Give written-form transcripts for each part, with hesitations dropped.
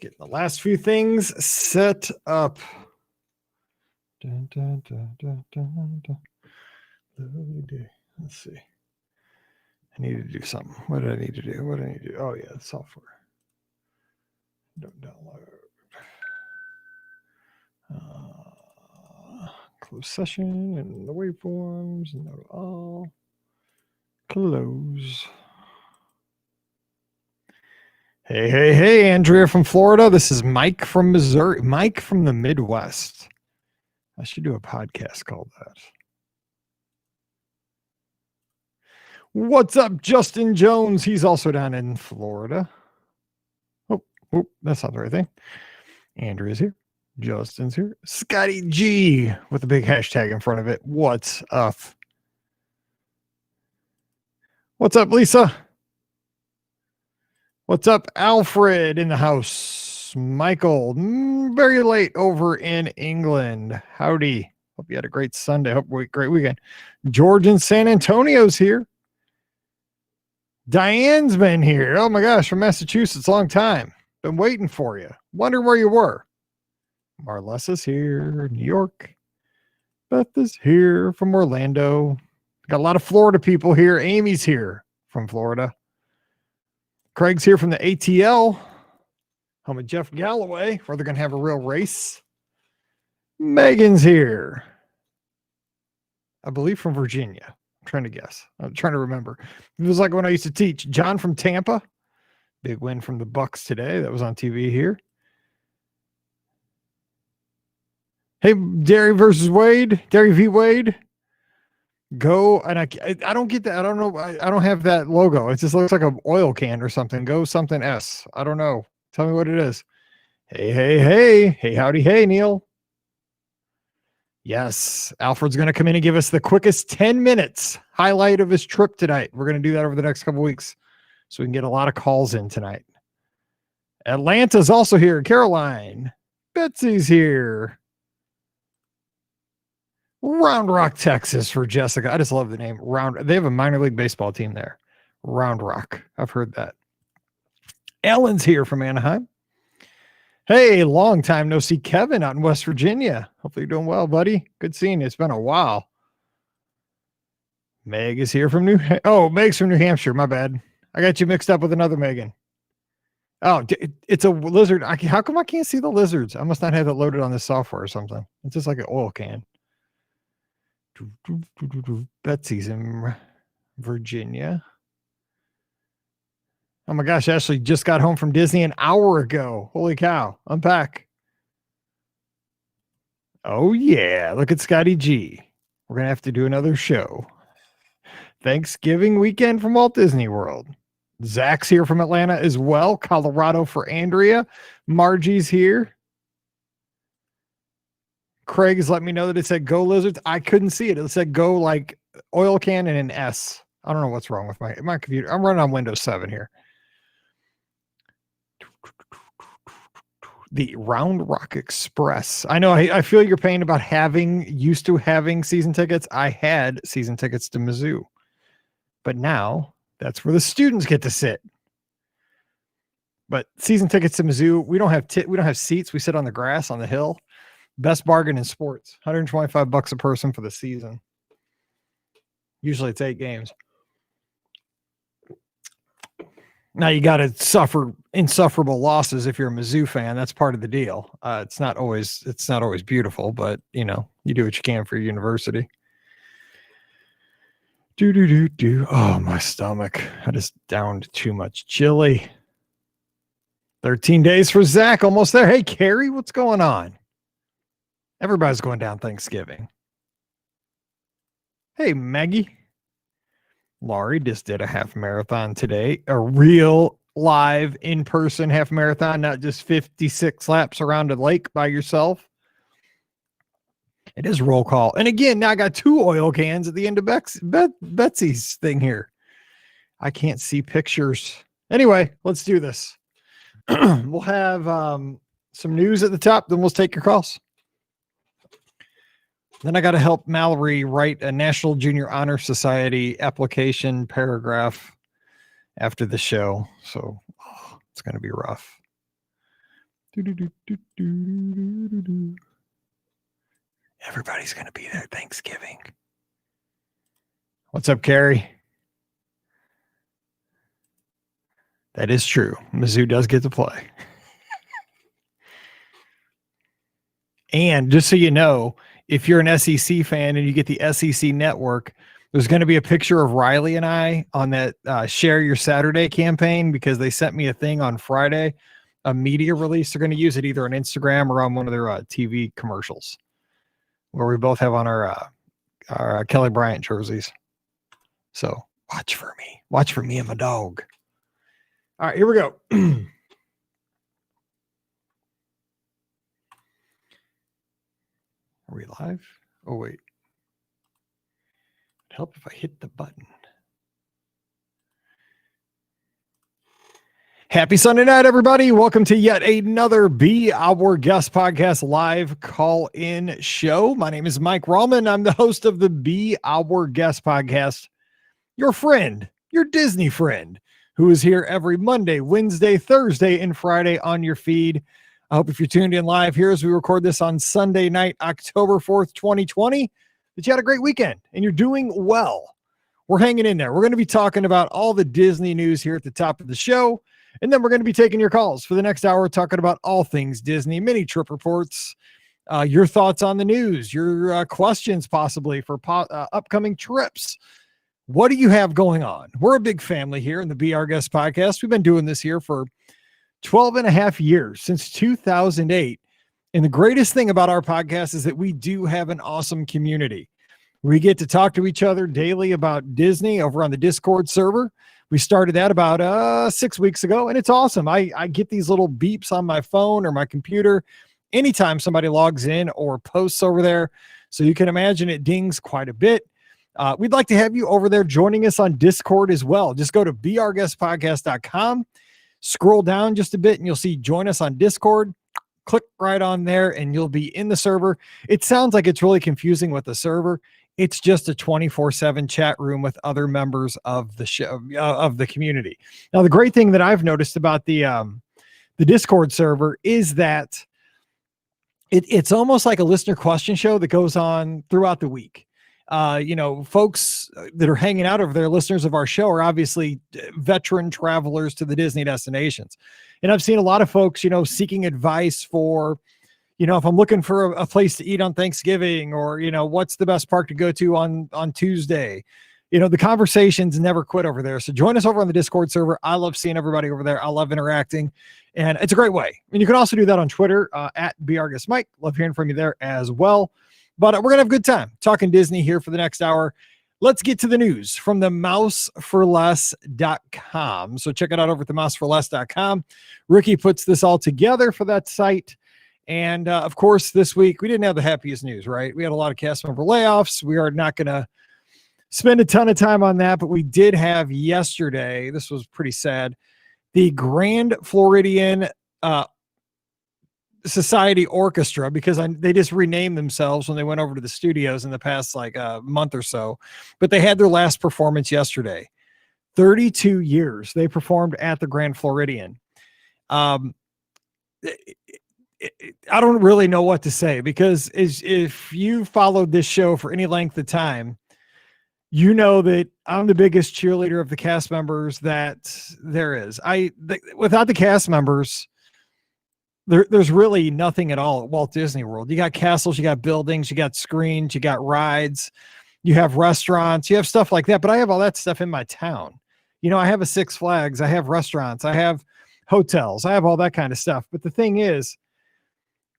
Getting the last few things set up. Dun, dun, dun, dun, dun, dun. Let's see. I need to do something. What do I need to do? What do I need to do? Oh, yeah, the software. Don't download. Close session and the waveforms. No, all. Close. Hey, Andrea from Florida. This is Mike from Missouri. Mike from the Midwest. I should do a podcast called that. What's up, Justin Jones? He's also down in Florida. Oh, that's not the right thing. Andrea's here. Justin's here. Scotty G with a big hashtag in front of it. What's up? What's up, Lisa? What's up, Alfred in the house? Michael, very late over in England. Howdy. Hope you had a great Sunday. Hope great weekend. George in San Antonio's here. Diane's been here. Oh my gosh, from Massachusetts, long time. Been waiting for you. Wonder where you were. Marlesa's here. New York. Beth is here from Orlando. Got a lot of Florida people here. Amy's here from Florida. Craig's here from the ATL. Home of Jeff Galloway, where they're going to have a real race. Megan's here. I believe from Virginia. I'm trying to guess. I'm trying to remember. It was like when I used to teach. John from Tampa. Big win from the Bucks today. That was on TV here. Hey, Derry versus Wade. Derry v. Wade. Go, and I don't get that. I don't know. I don't have that logo. It just looks like an oil can or something. Go something S. I don't know. Tell me what it is. Hey, howdy, hey, Neil. Yes, Alfred's going to come in and give us the quickest 10 minutes highlight of his trip tonight. We're going to do that over the next couple of weeks so we can get a lot of calls in tonight. Atlanta's also here. Caroline. Betsy's here. Round Rock, Texas for Jessica. I just love the name. They have a minor league baseball team there. Round Rock. I've heard that. Ellen's here from Anaheim. Hey, long time no see. Kevin out in West Virginia. Hopefully you're doing well, buddy. Good seeing you. It's been a while. Meg is here from Meg's from New Hampshire. My bad. I got you mixed up with another Megan. Oh, it's a lizard. How come I can't see the lizards? I must not have it loaded on this software or something. It's just like an oil can. Betsy's in Virginia. Oh my gosh, Ashley just got home from Disney an hour ago. Holy cow. Unpack. Oh yeah, look at Scotty G. We're going to have to do another show. Thanksgiving weekend from Walt Disney World. Zach's here from Atlanta as well. Colorado for Andrea. Margie's here. Craig has let me know that it said go lizards. I couldn't see it. It said go like oil can and an S. I don't know what's wrong with my computer. I'm running on Windows 7 here. The Round Rock Express. I know I feel your pain about used to having season tickets. I had season tickets to Mizzou, but now that's where the students get to sit. But season tickets to Mizzou, we don't have seats. We sit on the grass on the hill. Best bargain in sports. $125 a person for the season. Usually it's 8 games. Now you got to suffer insufferable losses if you're a Mizzou fan. That's part of the deal. It's not always beautiful, but you do what you can for your university. Oh, my stomach. I just downed too much chili. 13 days for Zach. Almost there. Hey, Carrie, what's going on? Everybody's going down Thanksgiving. Hey, Maggie. Laurie just did a half marathon today. A real live in-person half marathon, not just 56 laps around a lake by yourself. It is roll call. And again, now I got 2 oil cans at the end of Betsy's thing here. I can't see pictures. Anyway, let's do this. We'll have some news at the top, then we'll take your calls. Then I got to help Mallory write a National Junior Honor Society application paragraph after the show. So it's going to be rough. Everybody's going to be there Thanksgiving. What's up, Carrie? That is true. Mizzou does get to play. And just so you know, if you're an SEC fan and you get the SEC network, there's going to be a picture of Riley and I on that Share Your Saturday campaign, because they sent me a thing on Friday, a media release. They're going to use it either on Instagram or on one of their TV commercials, where we both have on our Kelly Bryant jerseys. So watch for me. Watch for me and my dog. All right, here we go. Are we live? Oh, wait. It'd help if I hit the button. Happy Sunday night, everybody. Welcome to yet another Be Our Guest Podcast live call-in show. My name is Mike Rallman. I'm the host of the Be Our Guest Podcast. Your friend, your Disney friend, who is here every Monday, Wednesday, Thursday, and Friday on your feed. I hope if you're tuned in live here as we record this on Sunday night, October 4th, 2020, that you had a great weekend and you're doing well. We're hanging in there. We're going to be talking about all the Disney news here at the top of the show. And then we're going to be taking your calls for the next hour, talking about all things Disney, mini trip reports, your thoughts on the news, your questions possibly for upcoming trips. What do you have going on? We're a big family here in the Be Our Guest Podcast. We've been doing this here for 12 and a half years, since 2008. And the greatest thing about our podcast is that we do have an awesome community. We get to talk to each other daily about Disney over on the Discord server. We started that about 6 weeks ago, and it's awesome. I get these little beeps on my phone or my computer anytime somebody logs in or posts over there. So you can imagine it dings quite a bit. We'd like to have you over there joining us on Discord as well. Just go to beourguestpodcast.com. Scroll down just a bit and you'll see join us on Discord. Click right on there and you'll be in the server. It sounds like it's really confusing with the server. It's just a 24/7 chat room with other members of the show, of the community. Now, the great thing that I've noticed about the Discord server is that it's almost like a listener question show that goes on throughout the week. Folks that are hanging out over there, listeners of our show, are obviously veteran travelers to the Disney destinations. And I've seen a lot of folks, seeking advice for, if I'm looking for a place to eat on Thanksgiving, or, what's the best park to go to on Tuesday. The conversations never quit over there. So join us over on the Discord server. I love seeing everybody over there. I love interacting, and it's a great way. And you can also do that on Twitter at BeOurGuestMike. Love hearing from you there as well. But we're going to have a good time talking Disney here for the next hour. Let's get to the news from the mouseforless.com. So check it out over at the mouseforless.com. Ricky puts this all together for that site. And of course, this week, we didn't have the happiest news, right? We had a lot of cast member layoffs. We are not going to spend a ton of time on that, but we did have yesterday, this was pretty sad, the Grand Floridian Society Orchestra, because they just renamed themselves when they went over to the studios in the past month or so, but they had their last performance yesterday. 32 years they performed at the Grand Floridian. I don't really know what to say, because if you followed this show for any length of time, you know that I'm the biggest cheerleader of the cast members that there is. Without the cast members, there's really nothing at all at Walt Disney World. You got castles, you got buildings, you got screens, you got rides, you have restaurants, you have stuff like that. But I have all that stuff in my town. I have a Six Flags, I have restaurants, I have hotels, I have all that kind of stuff. But the thing is,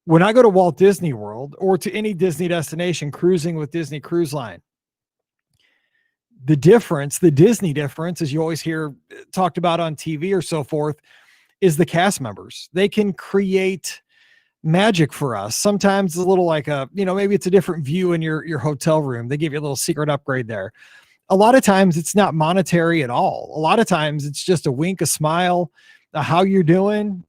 when I go to Walt Disney World or to any Disney destination cruising with Disney Cruise Line, the Disney difference, as you always hear talked about on TV or so forth, is the cast members. They can create magic for us. Sometimes it's a little like maybe it's a different view in your hotel room. They give you a little secret upgrade there. A lot of times it's not monetary at all. A lot of times it's just a wink, a smile, how you're doing,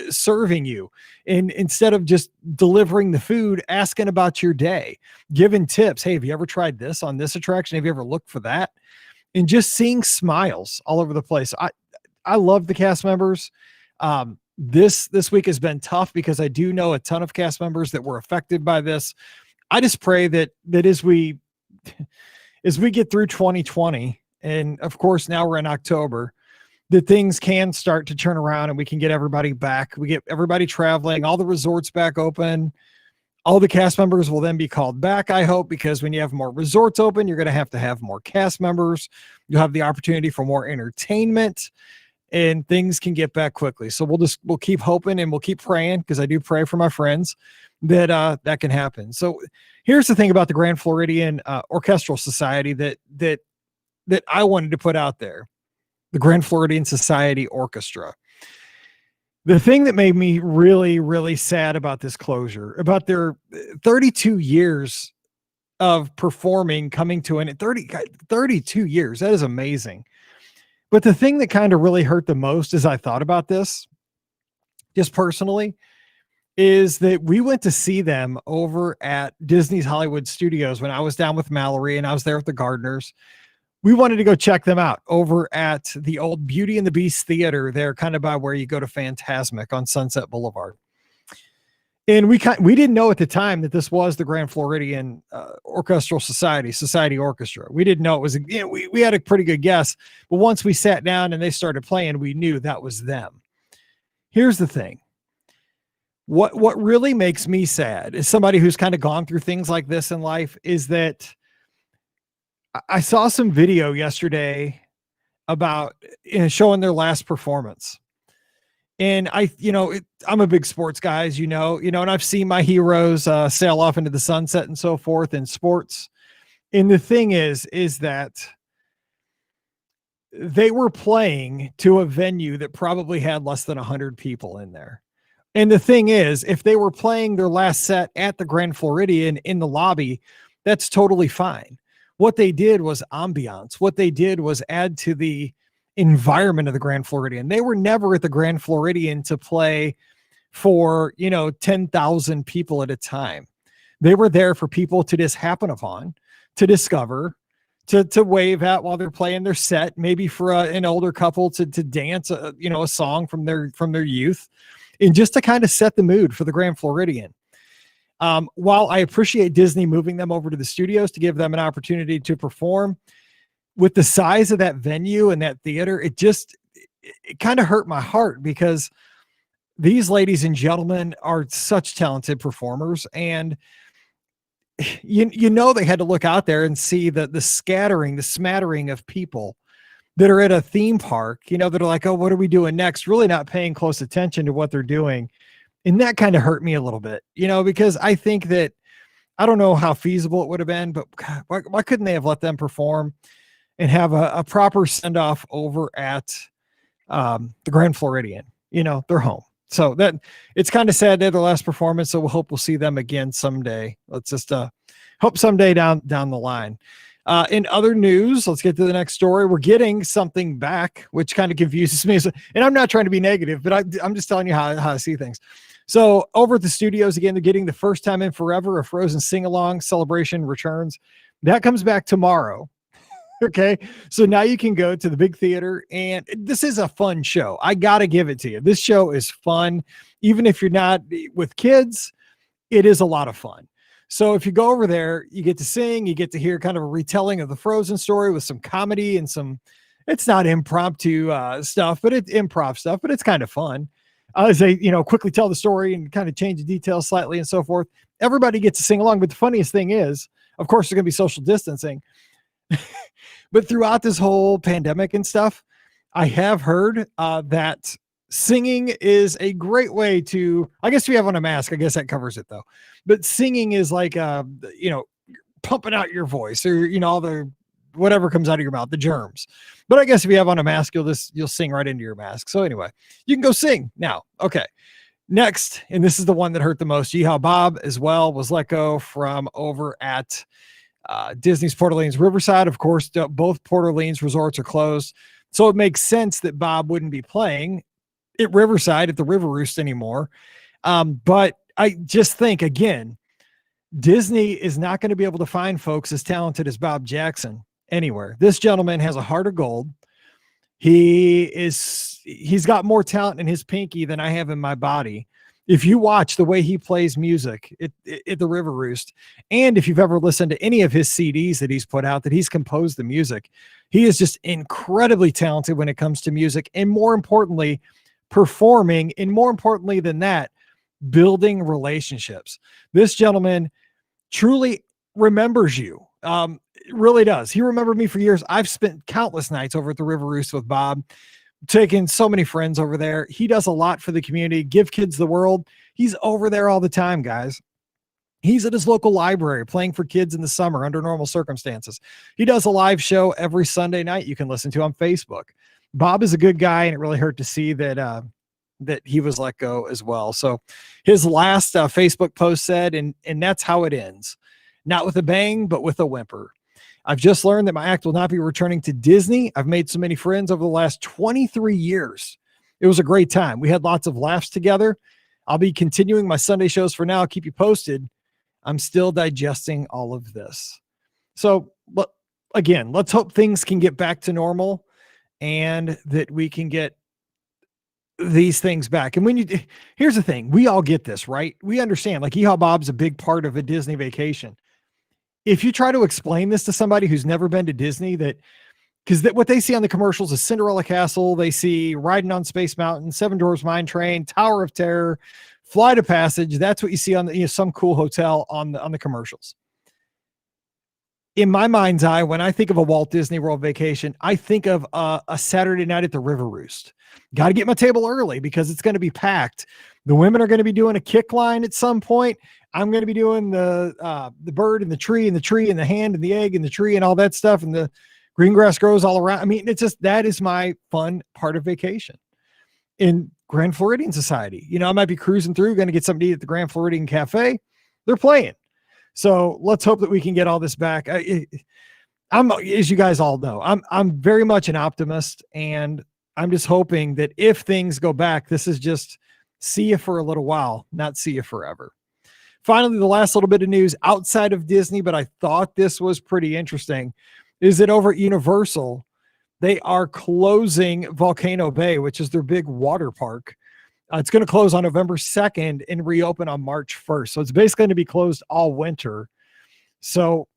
serving you. And instead of just delivering the food, asking about your day, giving tips. Hey, have you ever tried this on this attraction? Have you ever looked for that? And just seeing smiles all over the place. I love the cast members. This week has been tough because I do know a ton of cast members that were affected by this. I just pray that as we get through 2020, and of course now we're in October, that things can start to turn around and we can get everybody back. We get everybody traveling, all the resorts back open. All the cast members will then be called back, I hope, because when you have more resorts open, you're going to have more cast members. You'll have the opportunity for more entertainment, and things can get back quickly. So we'll keep hoping and we'll keep praying, because I do pray for my friends that that can happen. So here's the thing about the Grand Floridian Orchestral Society that I wanted to put out there. The Grand Floridian Society Orchestra. The thing that made me really, really sad about this closure, about their 32 years of performing coming to an end, 32 years, that is amazing. But the thing that kind of really hurt the most as I thought about this, just personally, is that we went to see them over at Disney's Hollywood Studios when I was down with Mallory and I was there with the Gardners. We wanted to go check them out over at the old Beauty and the Beast Theater there, kind of by where you go to Fantasmic on Sunset Boulevard. And we didn't know at the time that this was the Grand Floridian Orchestral Society Orchestra. We didn't know it was, we had a pretty good guess, but once we sat down and they started playing, we knew that was them. Here's the thing. What really makes me sad is somebody who's kind of gone through things like this in life is that I saw some video yesterday about showing their last performance. And I'm a big sports guy, as and I've seen my heroes sail off into the sunset and so forth in sports. And the thing is that they were playing to a venue that probably had less than 100 people in there. And the thing is, if they were playing their last set at the Grand Floridian in the lobby, that's totally fine. What they did was ambiance. What they did was add to the environment of the Grand Floridian. They were never at the Grand Floridian to play for, 10,000 people at a time. They were there for people to just happen upon, to discover, to wave at while they're playing their set, maybe for an older couple to dance, a song from their youth, and just to kind of set the mood for the Grand Floridian. While I appreciate Disney moving them over to the studios to give them an opportunity to perform, with the size of that venue and that theater, it kind of hurt my heart, because these ladies and gentlemen are such talented performers. And they had to look out there and see the smattering of people that are at a theme park, that are like, oh, what are we doing next? Really not paying close attention to what they're doing. And that kind of hurt me a little bit, because I think that, I don't know how feasible it would have been, but God, why couldn't they have let them perform and have a proper send-off over at the Grand Floridian? They're home. So that it's kind of sad they're the last performance. So we'll hope we'll see them again someday. Let's just hope someday down the line. In other news, let's get to the next story. We're getting something back, which kind of confuses me. And I'm not trying to be negative, but I'm just telling you how I see things. So over at the studios, again, they're getting the first time in forever a Frozen sing-along celebration returns. That comes back tomorrow. Okay. So now you can go to the big theater, and this is a fun show. I got to give it to you. This show is fun. Even if you're not with kids, it is a lot of fun. So if you go over there, you get to sing, you get to hear kind of a retelling of the Frozen story with some comedy and it's not impromptu stuff, but it's improv stuff, but it's kind of fun. As they, quickly tell the story and kind of change the details slightly and so forth. Everybody gets to sing along. But the funniest thing is, of course, there's going to be social distancing. But throughout this whole pandemic and stuff, I have heard that singing is a great way to, I guess if you have on a mask, I guess that covers it though. But singing is like, pumping out your voice, or, all the, whatever comes out of your mouth, the germs. But I guess if you have on a mask, you'll sing right into your mask. So anyway, you can go sing now. Okay. Next, and this is the one that hurt the most. Yeehaw Bob as well was let go from over at Disney's Port Orleans Riverside. Of course, both Port Orleans resorts are closed. So it makes sense that Bob wouldn't be playing at Riverside at the River Roost anymore. But I just think, again, Disney is not going to be able to find folks as talented as Bob Jackson anywhere. This gentleman has a heart of gold. He he's got more talent in his pinky than I have in my body. If you watch the way he plays music at the River Roost, and if you've ever listened to any of his CDs that he's put out, that he's composed the music, he is just incredibly talented when it comes to music, and more importantly, performing, and more importantly than that, building relationships. This gentleman truly remembers you. It really does. He remembered me for years. I've spent countless nights over at the River Roost with Bob, taking so many friends over there. He does a lot for the community, give kids the world. He's over there all the time, guys. He's at his local library playing for kids in the summer under normal circumstances. He does a live show every Sunday night you can listen to on Facebook. Bob is a good guy, and it really hurt to see that that he was let go as well. So his last Facebook post said, and that's how it ends. Not with a bang, but with a whimper. I've just learned that my act will not be returning to Disney. I've made so many friends over the last 23 years. It was a great time. We had lots of laughs together. I'll be continuing my Sunday shows for now. I'll keep you posted. I'm still digesting all of this. So, but again, let's hope things can get back to normal and that we can get these things back. And here's the thing, we all get this, right? We understand, like Yeehaw Bob's a big part of a Disney vacation. If you try to explain this to somebody who's never been to Disney, because what they see on the commercials is Cinderella Castle, they see Riding on Space Mountain, Seven Dwarfs Mine Train, Tower of Terror, Flight of Passage. That's what you see on some cool hotel on the commercials. In my mind's eye, when I think of a Walt Disney World vacation, I think of a Saturday night at the River Roost. Got to get my table early because it's going to be packed. The women are going to be doing a kick line at some point. I'm going to be doing the bird and the tree and the hand and the egg and the tree and all that stuff. And the green grass grows all around. I mean, it's just, that is my fun part of vacation. In Grand Floridian Society, I might be cruising through, going to get something to eat at the Grand Floridian Cafe. They're playing. So let's hope that we can get all this back. I'm, as you guys all know, I'm very much an optimist, and I'm just hoping that if things go back, this is just see you for a little while, not see you forever. Finally, the last little bit of news outside of Disney, but I thought this was pretty interesting, is that over at Universal, they are closing Volcano Bay, which is their big water park. It's going to close on November 2nd and reopen on March 1st. So it's basically going to be closed all winter. So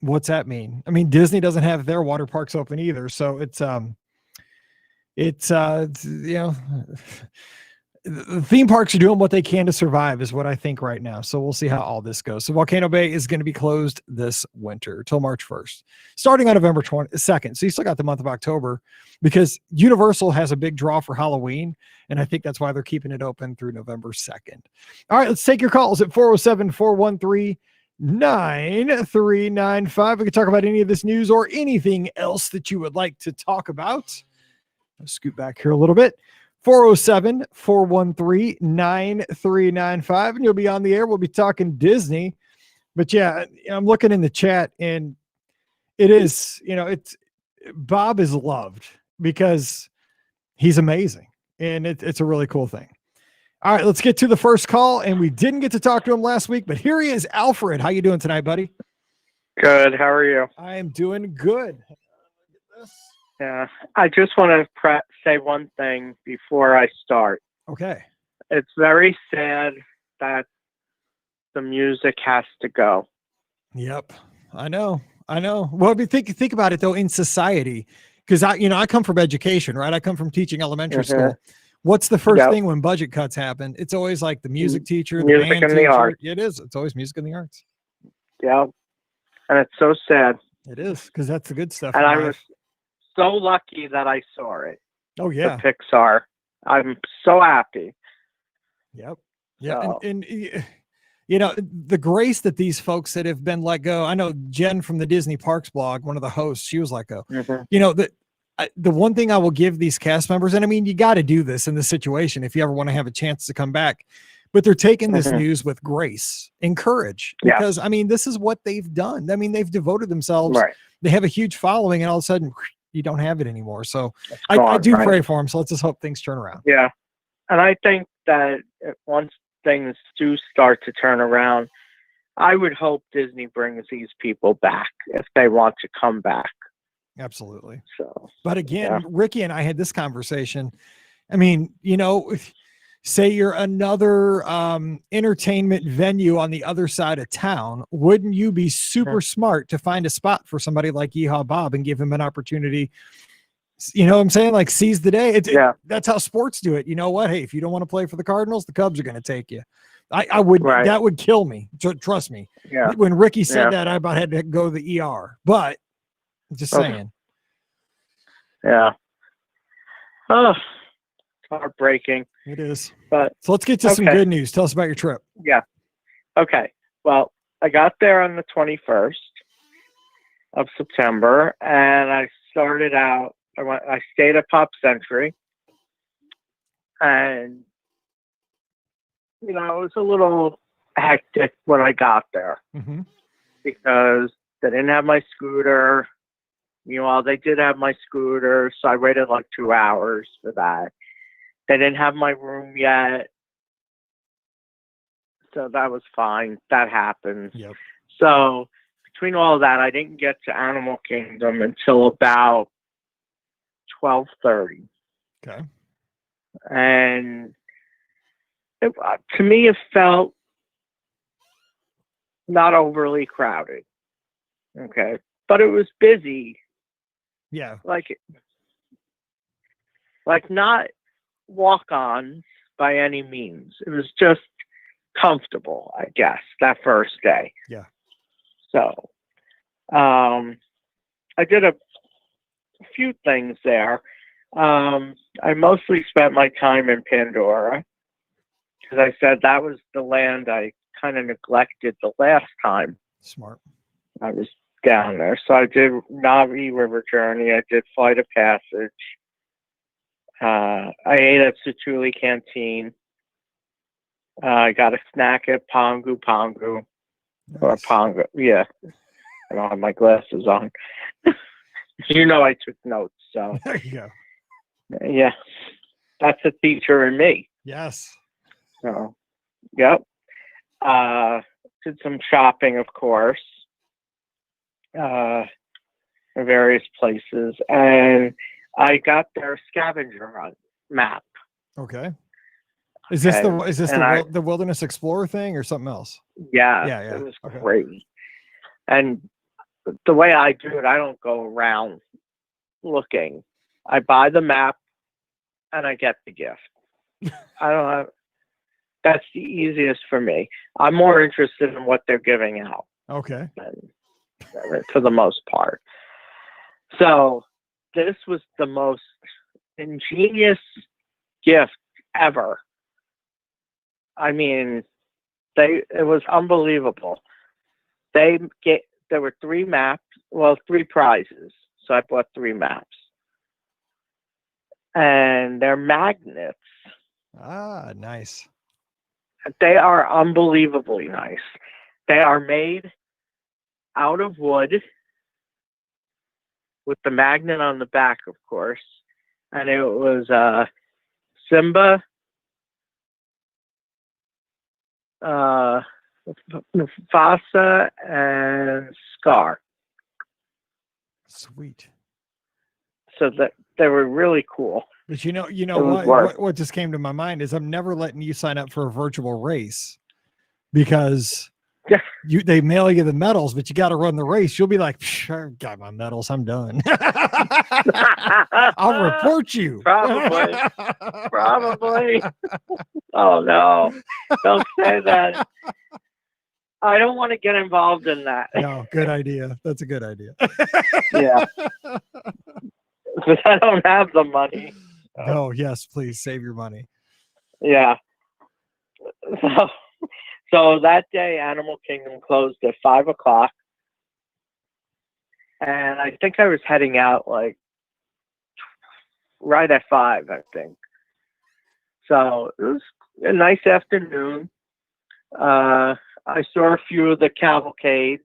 what's that mean? I mean, Disney doesn't have their water parks open either. So it's the theme parks are doing what they can to survive is what I think right now. So we'll see how all this goes. So Volcano Bay is going to be closed this winter till March 1st, starting on November 2nd. So you still got the month of October, because Universal has a big draw for Halloween. And I think that's why they're keeping it open through November 2nd. All right, let's take your calls at 407-413-9395. We can talk about any of this news or anything else that you would like to talk about. I'll scoot back here a little bit. 407-413-9395, and you'll be on the air. We'll be talking Disney. But yeah, I'm looking in the chat, and it is, Bob is loved because he's amazing, and it's a really cool thing. All right, let's get to the first call, and we didn't get to talk to him last week, but here he is, Alfred. How you doing tonight, buddy? Good. How are you? I am doing good. Yeah, I just want to say one thing before I start. Okay. It's very sad that the music has to go. Yep, I know. Well, think about it though, in society, because I come from education, right? I come from teaching elementary school. What's the first thing when budget cuts happen? It's always like the music teacher, the music band and teacher. the arts. It is. It's always music and the arts. Yeah, and it's so sad. It is, because that's the good stuff. And I was so lucky that I saw it. Oh yeah, the Pixar. I'm so happy. Yep. Yeah, So. and the grace that these folks that have been let go. I know Jen from the Disney Parks blog, one of the hosts, she was let go. The one thing I will give these cast members, and I mean, you got to do this in this situation if you ever want to have a chance to come back, but they're taking this news with grace and courage, because I mean, this is what they've done. I mean, they've devoted themselves. Right. They have a huge following, and all of a sudden you don't have it anymore. So I do pray for them. So let's just hope things turn around. Yeah. And I think that once things do start to turn around, I would hope Disney brings these people back if they want to come back. Absolutely. So, But again, yeah. Ricky and I had this conversation. I mean, say you're another entertainment venue on the other side of town, wouldn't you be super smart to find a spot for somebody like Yeehaw Bob and give him an opportunity? You know what I'm saying? Like, seize the day. That's how sports do it. You know what? Hey, if you don't want to play for the Cardinals, the Cubs are going to take you. I would, that would kill me. Trust me. Yeah. When Ricky said that, I about had to go to the ER, but just saying. Yeah. Oh, heartbreaking. It is. But so let's get to some good news. Tell us about your trip. Yeah. Okay. Well, I got there on the 21st of September, and I started out. I stayed at Pop Century, and it was a little hectic when I got there because they didn't have my scooter. They did have my scooter, so I waited like 2 hours for that. They didn't have my room yet, so that was fine. That happened. Yep. So between all of that, I didn't get to Animal Kingdom until about 12:30. Okay. And to me, it felt not overly crowded. Okay. But it was busy. Yeah. Like not walk-ons by any means. It was just comfortable, I guess, that first day. Yeah. So, I did a few things there. I mostly spent my time in Pandora because I said that was the land I kind of neglected the last time. Smart. I was down there. So I did Navi River Journey. I did Flight of Passage. I ate at Satuli Canteen. I got a snack at Pongu Pongu. Nice. Or Pongu. Yeah. I don't have my glasses on. I took notes. So there you go. Yeah. That's a teacher in me. Yes. So, yep. Did some shopping, of course. In various places. And I got their scavenger hunt map. Okay. Is this the Wilderness Explorer thing or something else? Yeah. Yeah. It was great. And the way I do it, I don't go around looking. I buy the map and I get the gift. That's the easiest for me. I'm more interested in what they're giving out. Okay. For the most part. So this was the most ingenious gift ever. I mean, it was unbelievable. There were 3 maps, 3 prizes. So I bought 3 maps. And they're magnets. Ah, nice. They are unbelievably nice. They are made out of wood with the magnet on the back, of course. And it was Simba, Mufasa, and Scar. Sweet. So that they were really cool. But what just came to my mind is I'm never letting you sign up for a virtual race because they mail you the medals, but you got to run the race. You'll be like, I got my medals. I'm done. I'll report you. Probably. Oh no, don't say that. I don't want to get involved in that. No, good idea. That's a good idea. Yeah. Because I don't have the money. Oh, yes, please save your money. Yeah. So that day, Animal Kingdom closed at 5:00. And I think I was heading out like right at 5, I think. So it was a nice afternoon. I saw a few of the cavalcades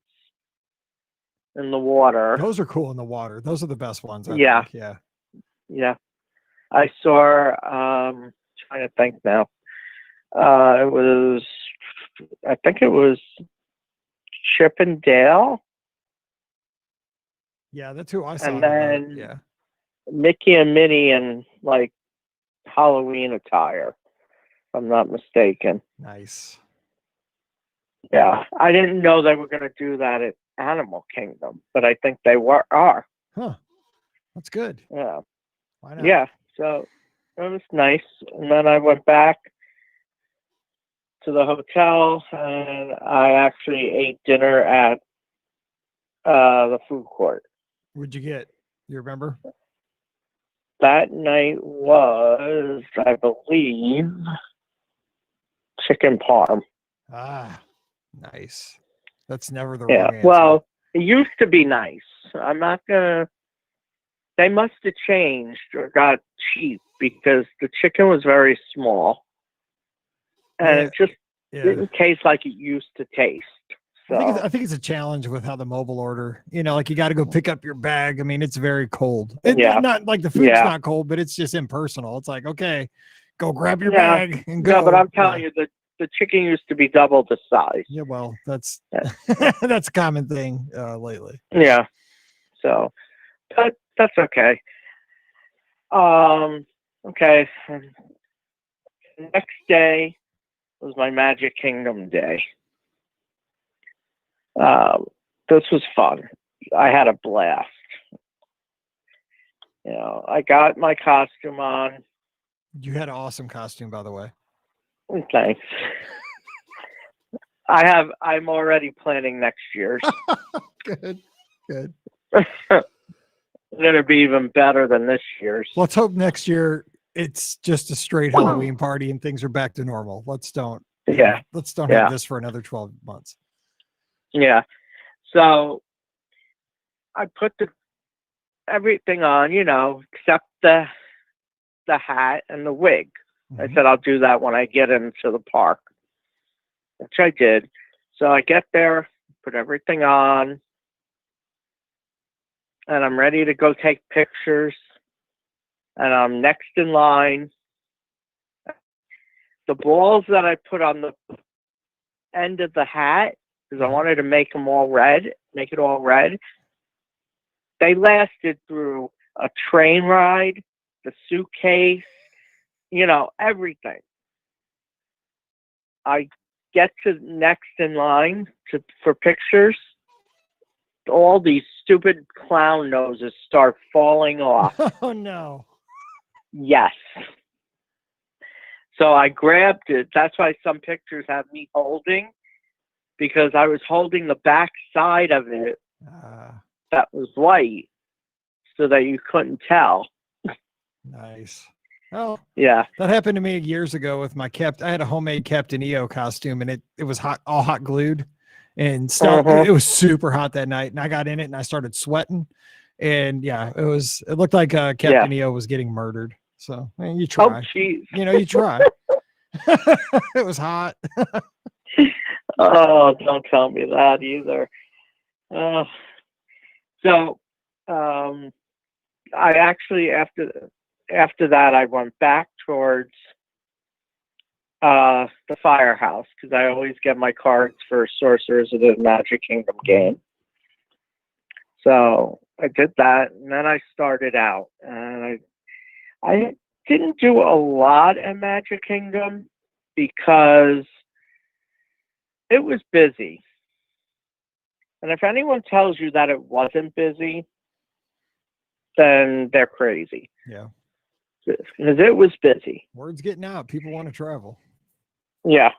in the water. Those are cool in the water. Those are the best ones. I think. Yeah. I saw, trying to think now. I think it was Chip and Dale. Yeah, that's who I saw. And on the boat. then Yeah. Mickey and Minnie in like Halloween attire, if I'm not mistaken. Nice. Yeah, I didn't know they were going to do that at Animal Kingdom, but I think they are. Huh. That's good. Yeah, Why not? yeah. So it was nice, and then I went back to the hotel, and I actually ate dinner at the food court. What'd you get? You remember? That night was, I believe, chicken parm. Ah, nice. That's never the Yeah. wrong answer. Well, it used to be nice. I'm not gonna. They must have changed or got cheap because the chicken was very small, and it just didn't taste like it used to taste. So I think it's a challenge with how the mobile order. You know, like you got to go pick up your bag. I mean, it's very cold. Yeah. Not like the food's not cold, but it's just impersonal. It's like, okay, go grab your bag and go. No, but I'm telling you, the chicken used to be double the size. Yeah, well, that's that's a common thing lately. Yeah. So, but that's okay. Okay. Next day was my Magic Kingdom day. This was fun. I had a blast. You know, I got my costume on. You had an awesome costume, by the way. Thanks. I'm already planning next year's. Good. It's gonna be even better than this year's. Let's hope next year it's just a straight Halloween party and things are back to normal. Let's don't have this for another 12 months. Yeah. So I put everything on, you know, except the hat and the wig. Mm-hmm. I said I'll do that when I get into the park, which I did. So I get there, put everything on, and I'm ready to go take pictures. And I'm next in line. The balls that I put on the end of the hat, because I wanted to make it all red, they lasted through a train ride, the suitcase, you know, everything. I get to next in line for pictures. All these stupid clown noses start falling off. Oh, no. Yes. So I grabbed it. That's why some pictures have me holding, because I was holding the back side of it that was white so that you couldn't tell. Nice. Oh, yeah. That happened to me years ago with my I had a homemade Captain EO costume, and it was all hot glued and stuff. It was super hot that night, and I got in it and I started sweating. And yeah, it looked like Captain EO was getting murdered. So you try. Oh, geez. You know, you try. It was hot. Oh, don't tell me that either. So I actually, after that, I went back towards the firehouse, because I always get my cards for Sorcerers of the Magic Kingdom game. So I did that, and then I started out, and I didn't do a lot at Magic Kingdom because it was busy. And if anyone tells you that it wasn't busy, then they're crazy. Yeah. Because it was busy. Word's getting out. People want to travel. Yeah.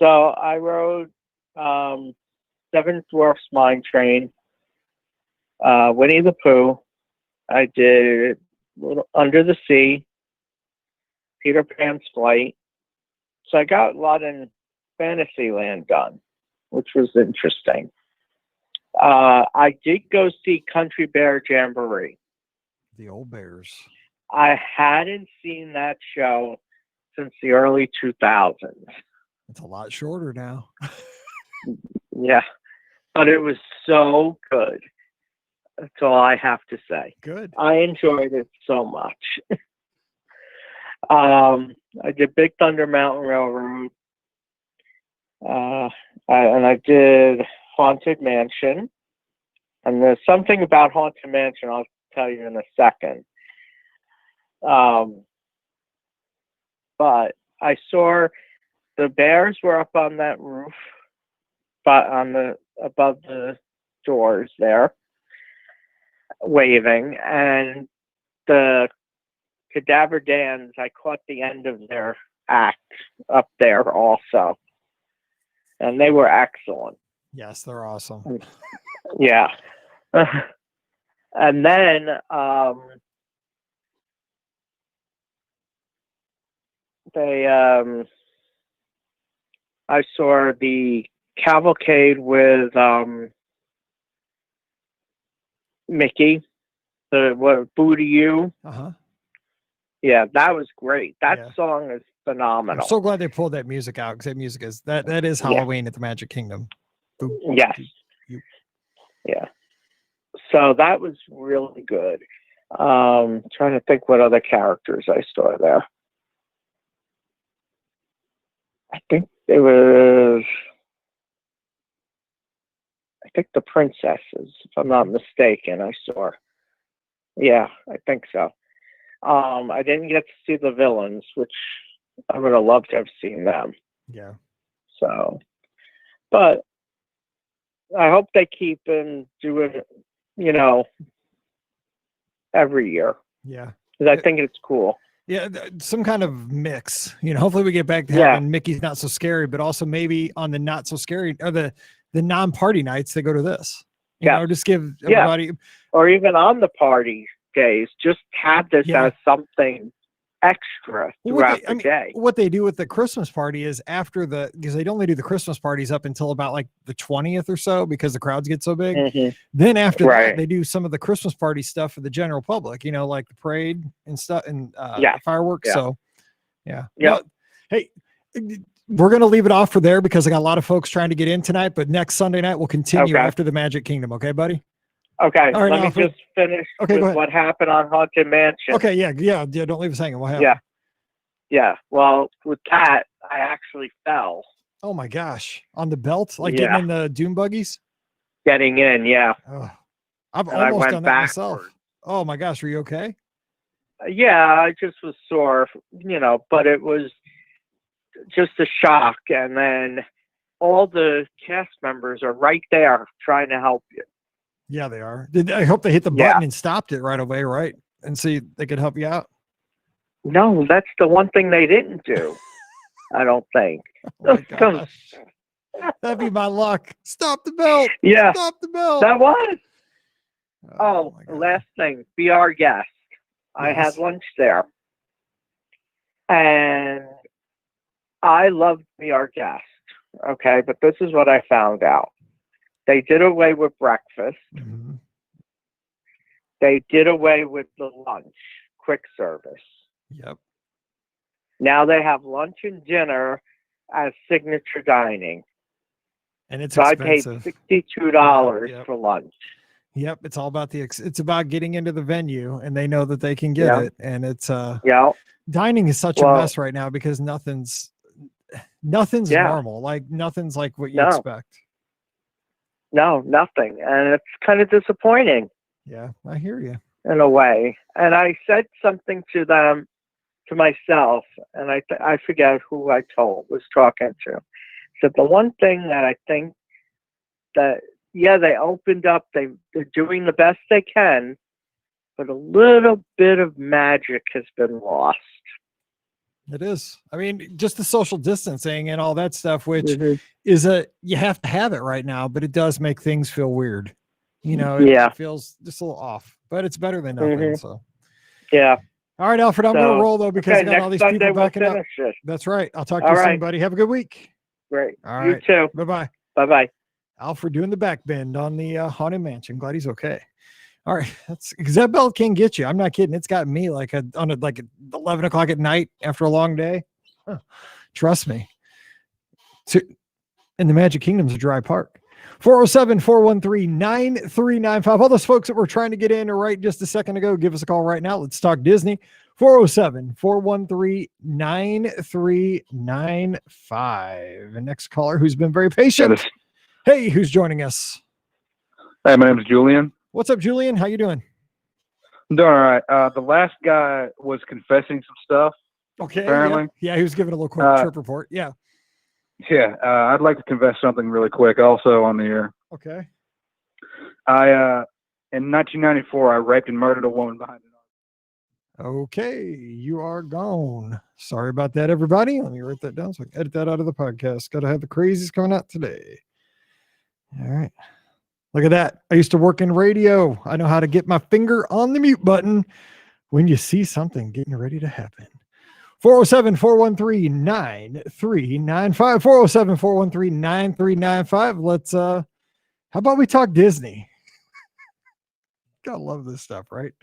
So I rode Seven Dwarfs Mine Train, Winnie the Pooh. I did Under the Sea, Peter Pan's Flight. So I got a lot in Fantasyland done, which was interesting. I did go see Country Bear Jamboree. The old bears. I hadn't seen that show since the early 2000s. It's a lot shorter now. Yeah, but it was so good. That's all I have to say. Good. I enjoyed it so much. I did Big Thunder Mountain Railroad. And I did Haunted Mansion. And there's something about Haunted Mansion I'll tell you in a second. But I saw the bears were up on that roof, but above the doors there, waving, and the Cadaver Dans, I caught the end of their act up there also, and they were excellent. Yes, they're awesome. Yeah. And then I saw the cavalcade with Mickey, the Boo to You. Yeah, that was great. That song is phenomenal. I'm so glad they pulled that music out, because that music is that is Halloween at the Magic Kingdom. Boo, yes. Yeah. So that was really good. Trying to think what other characters I saw there. I think the princesses, if I'm not mistaken, I saw. Yeah, I think so. I didn't get to see the villains, which I would have loved to have seen them. Yeah. So, but I hope they keep doing it, every year. Yeah. Because I think it's cool. Yeah, some kind of mix. Hopefully we get back to having Mickey's Not So Scary, but also maybe on the not so scary or the non-party nights they go to this. Just give everybody, or even on the party days, just have this as something extra throughout the day. What they do with the Christmas party is because they'd only do the Christmas parties up until about like the 20th or so, because the crowds get so big. Mm-hmm. Then after that, they do some of the Christmas party stuff for the general public, like the parade and stuff and the fireworks. So yeah. Well, hey, we're going to leave it off for there because I got a lot of folks trying to get in tonight, but next Sunday night we'll continue after the Magic Kingdom. Okay, buddy? Okay, all right, let me just finish with what happened on Haunted Mansion. Okay, yeah, don't leave us hanging. What happened? Yeah. Well, with that, I actually fell. Oh my gosh. On the belt? Like getting in the dune buggies? Getting in, yeah. Oh, I've almost done that myself. Oh my gosh, were you okay? Yeah, I just was sore, but it was just a shock. And then all the cast members are right there trying to help you. Yeah, they are. I hope they hit the button and stopped it right away, right? And see they could help you out. No, that's the one thing they didn't do. I don't think. Oh my gosh. That'd be my luck. Stop the belt. Yeah. Stop the belt. That was. Oh, last thing. Be our guest. I had lunch there. And I love Be Our Guest. Okay, but this is what I found out. They did away with breakfast. Mm-hmm. They did away with the lunch, quick service. Yep. Now they have lunch and dinner as signature dining. And it's expensive. I paid $62 for lunch. Yep. It's all about it's about getting into the venue, and they know that they can get it. And it's dining is such a mess right now because nothing's normal. Like nothing's like what you expect. No, nothing. And it's kind of disappointing. Yeah, I hear you. In a way. And I said something to them, to myself, and I forget who I was talking to. So the one thing that I think that, they opened up, they're doing the best they can, but a little bit of magic has been lost. It is. I mean, just the social distancing and all that stuff, which is you have to have it right now, but it does make things feel weird. It feels just a little off, but it's better than nothing. So, yeah. All right, Alfred, I'm going to roll though, because I got all these people backing up. That's right. I'll talk to you soon, buddy. Have a good week. Great. All right. You too. Bye-bye. Bye-bye. Alfred doing the back bend on the Haunted Mansion. Glad he's okay. All right. That's because that belt can get you. I'm not kidding. It's got me like at 11 o'clock at night after a long day. Huh. Trust me. And the Magic Kingdom's a dry park. 407-413-9395. All those folks that were trying to get in right just a second ago, give us a call right now. Let's talk Disney. 407-413-9395. The next caller who's been very patient. Hey, who's joining us? Hey, my name's Julian. What's up, Julian? How you doing? I'm doing all right. The last guy was confessing some stuff. Okay. Apparently. Yeah, he was giving a little quick trip report. Yeah. Yeah, I'd like to confess something really quick also on the air. Okay. In 1994, I raped and murdered a woman behind an Okay. You are gone. Sorry about that, everybody. Let me write that down so I can edit that out of the podcast. Got to have the crazies coming out today. All right. Look at that. I used to work in radio. I know how to get my finger on the mute button when you see something getting ready to happen. 407-413-9395. 407-413-9395. Let's how about we talk Disney? Gotta love this stuff, right?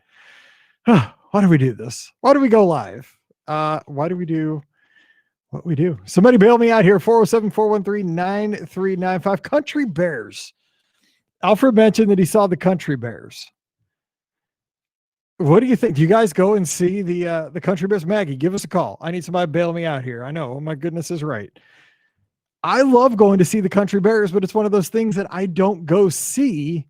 Why do we do this? Why do we go live? Why do we do what we do? Somebody bail me out here. 407-413-9395. Country Bears. Alfred mentioned that he saw the Country Bears. What do you think? Do you guys go and see the Country Bears? Maggie, give us a call. I need somebody to bail me out here. I know. Oh my goodness is right. I love going to see the Country Bears, but it's one of those things that I don't go see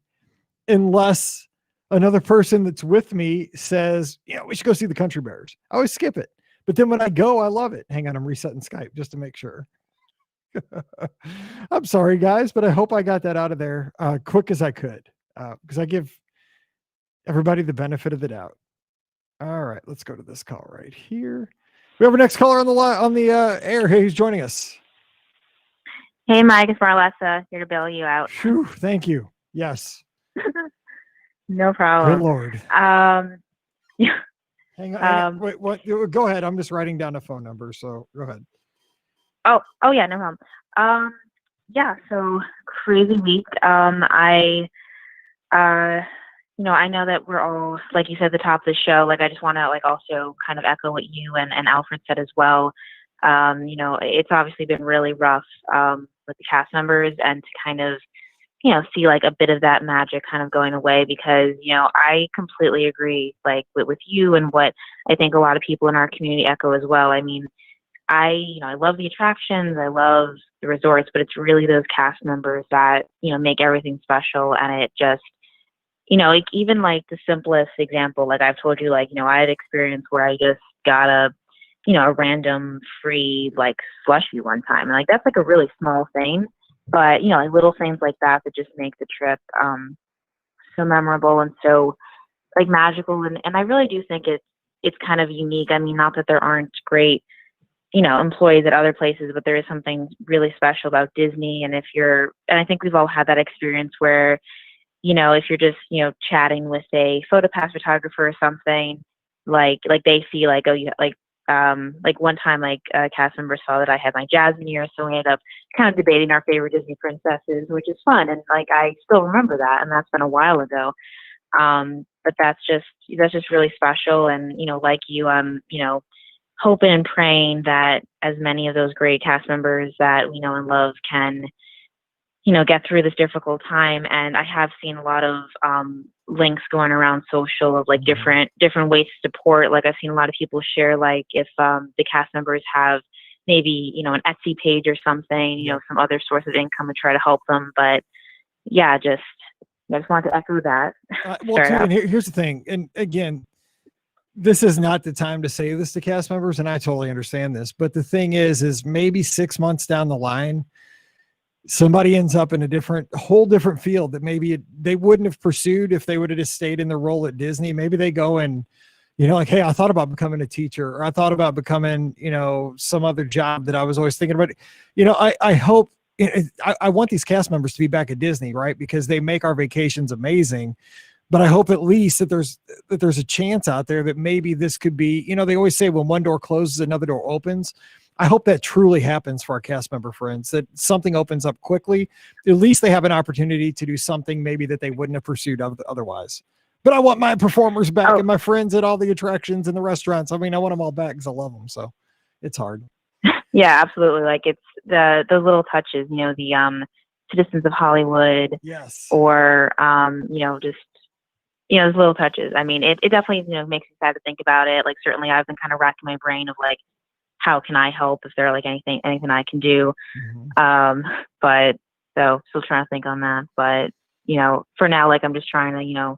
unless another person that's with me says, yeah, we should go see the Country Bears. I always skip it. But then when I go, I love it. Hang on, I'm resetting Skype just to make sure. I'm sorry, guys, but I hope I got that out of there quick as I could because I give everybody the benefit of the doubt. All right, let's go to this call right here. We have our next caller on the air. Hey, who's joining us? Hey, Mike, it's Marlessa here to bail you out. Whew, thank you. Yes. No problem. Good Lord. Yeah. Hang on. Wait, what? Go ahead. I'm just writing down a phone number, so go ahead. Oh yeah, no problem. Yeah, so crazy week. I know that we're all, like you said at the top of the show, like I just want to like also kind of echo what you and Alfred said as well. It's obviously been really rough with the cast members and to kind of, see like a bit of that magic kind of going away because, I completely agree like with you and what I think a lot of people in our community echo as well. I mean, I love the attractions, I love the resorts, but it's really those cast members that, make everything special. And it just, like even like the simplest example, like I've told you, like, I had experience where I just got a random free like slushie one time. And like, that's like a really small thing, but like little things like that just make the trip, so memorable and so like magical. And I really do think it's kind of unique. I mean, not that there aren't great, employees at other places, but there is something really special about Disney. And and I think we've all had that experience where, if you're just, chatting with a PhotoPass photographer or something, like they see like, oh, you like one time, like a cast member saw that I had my jazz in ear. So we ended up kind of debating our favorite Disney princesses, which is fun. And like, I still remember that. And that's been a while ago. But that's just really special. And, like you, hoping and praying that as many of those great cast members that we know and love can, get through this difficult time. And I have seen a lot of links going around social of like different ways to support. Like I've seen a lot of people share like if the cast members have maybe, an Etsy page or something, some other source of income to try to help them. But yeah, I just wanted to echo that. Well, here's the thing. And again, this is not the time to say this to cast members, and I totally understand this. But the thing is maybe 6 months down the line, somebody ends up in a whole different field that maybe they wouldn't have pursued if they would have just stayed in their role at Disney. Maybe they go and, like, hey, I thought about becoming a teacher, or I thought about becoming, some other job that I was always thinking about. I hope, I want these cast members to be back at Disney, right? Because they make our vacations amazing. But I hope at least that there's a chance out there that maybe this could be, they always say when one door closes, another door opens. I hope that truly happens for our cast member friends, that something opens up quickly. At least they have an opportunity to do something maybe that they wouldn't have pursued otherwise. But I want my performers back and my friends at all the attractions and the restaurants. I mean, I want them all back because I love them. So it's hard. Yeah, absolutely. Like it's the little touches, the Citizens of Hollywood. Yes. Or, just, those little touches. I mean, it definitely, makes me sad to think about it. Like, certainly I've been kind of racking my brain of like, how can I help if there like anything I can do? Mm-hmm. But so still trying to think on that, but for now, like I'm just trying to,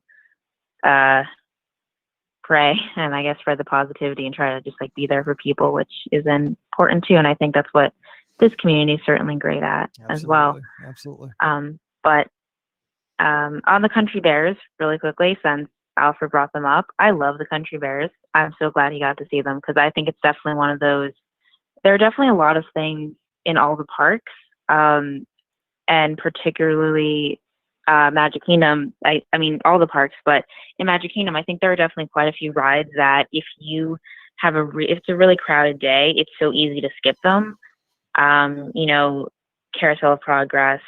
pray and I guess spread the positivity and try to just like be there for people, which is important too. And I think that's what this community is certainly great at as well. Absolutely. But on the Country Bears, really quickly, since Alfred brought them up, I love the Country Bears. I'm so glad he got to see them because I think it's definitely one of those. There are definitely a lot of things in all the parks, and particularly Magic Kingdom. I mean, all the parks, but in Magic Kingdom, I think there are definitely quite a few rides that if you have if it's a really crowded day, it's so easy to skip them. Carousel of Progress,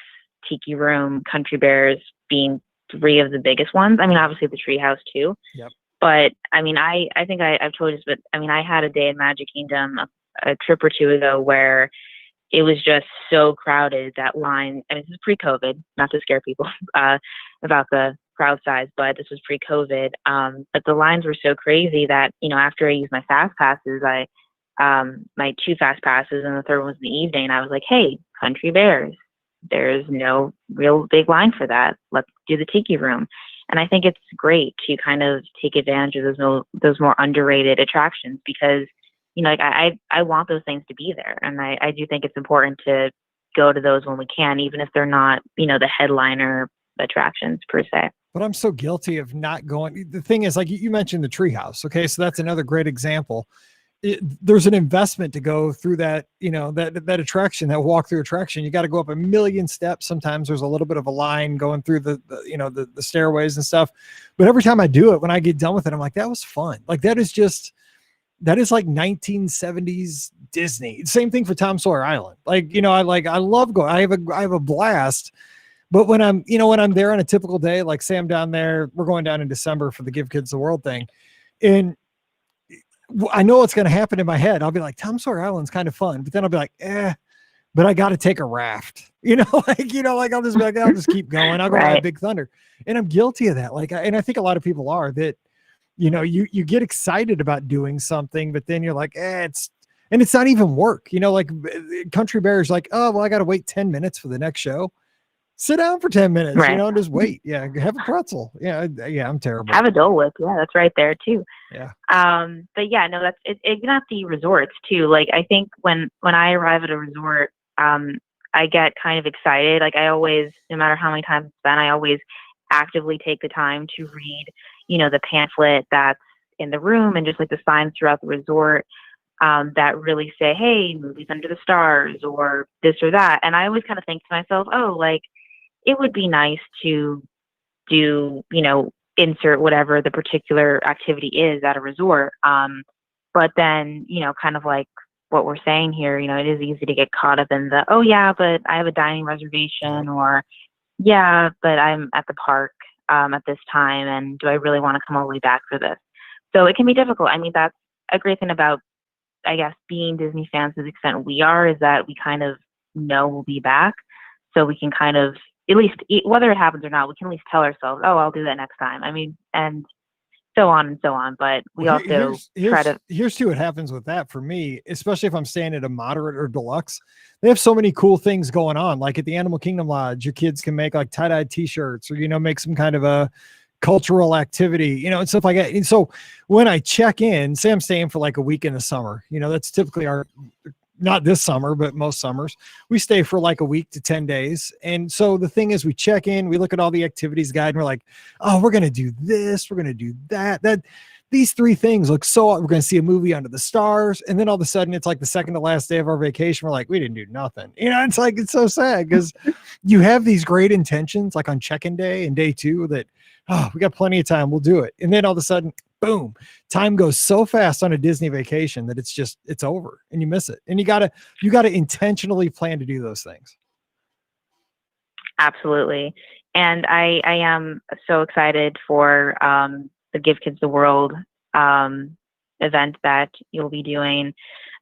Tiki Room, Country Bears being three of the biggest ones. I mean, obviously the Treehouse too. Yep. But I mean, I think I've told you this, but I mean, I had a day in Magic Kingdom a trip or two ago where it was just so crowded that line. I mean, this is pre-COVID, not to scare people about the crowd size, but this was pre-COVID. But the lines were so crazy that, after I used my fast passes, my 2 fast passes and the third one was in the evening. I was like, hey, Country Bears, there's no real big line for that. Let's do the Tiki Room. And I think it's great to kind of take advantage of those more underrated attractions because, I want those things to be there. And I do think it's important to go to those when we can, even if they're not, the headliner attractions per se. But I'm so guilty of not going. The thing is, like you mentioned the Treehouse. Okay. So that's another great example. There's an investment to go through that, that attraction, that walk through attraction. You got to go up a million steps. Sometimes there's a little bit of a line going through the stairways and stuff. But every time I do it, when I get done with it, I'm like, that was fun. Like that is like 1970s Disney. Same thing for Tom Sawyer Island. Like, I love going, I have a blast. But when I'm there on a typical day, like say I'm down there, we're going down in December for the Give Kids the World thing. And I know what's going to happen in my head. I'll be like, Tom Sawyer Island's kind of fun, but then I'll be like, but I got to take a raft, I'll just be like, I'll just keep going. I'll go ride Big Thunder. And I'm guilty of that. And I think a lot of people are that, you get excited about doing something, but then you're like, it's not even work, like Country Bears, like, oh, well, I got to wait 10 minutes for the next show. Sit down for 10 minutes, and just wait. Yeah. Have a pretzel. Yeah. I'm terrible. Have a Dole Whip. Yeah. That's right there too. Yeah. But yeah, no, that's it's not the resorts too. Like, I think when I arrive at a resort, I get kind of excited. Like I always, no matter how many times it's been, I always actively take the time to read, the pamphlet that's in the room and just like the signs throughout the resort that really say, hey, movies under the stars or this or that. And I always kind of think to myself, oh, like it would be nice to do, insert whatever the particular activity is at a resort. But then, kind of like what we're saying here, it is easy to get caught up in the, oh yeah, but I have a dining reservation, or yeah, but I'm at the park at this time, and do I really want to come all the way back for this? So it can be difficult. I mean, that's a great thing about, I guess, being Disney fans to the extent we are, is that we kind of know we'll be back. So we can kind of, at least, whether it happens or not, we can at least tell ourselves, oh, I'll do that next time. I mean, and so on and so on. But we also try to. Here's to what happens with that for me, especially if I'm staying at a moderate or deluxe. They have so many cool things going on. Like at the Animal Kingdom Lodge, your kids can make like tie-dye t-shirts or, make some kind of a cultural activity, and stuff like that. And so when I check in, say I'm staying for like a week in the summer, that's typically not this summer, but most summers, we stay for like a week to 10 days. And so the thing is, we check in, we look at all the activities guide, and we're like, oh, we're going to do this, we're going to do that. These 3 things look so, we're going to see a movie under the stars. And then all of a sudden it's like the second to last day of our vacation. We're like, we didn't do nothing. It's like, it's so sad because you have these great intentions, like on check-in day and day 2 that, oh, we got plenty of time, we'll do it. And then all of a sudden, boom, time goes so fast on a Disney vacation that it's over and you miss it. And you gotta intentionally plan to do those things. Absolutely. And I am so excited for the Give Kids the World event that you'll be doing.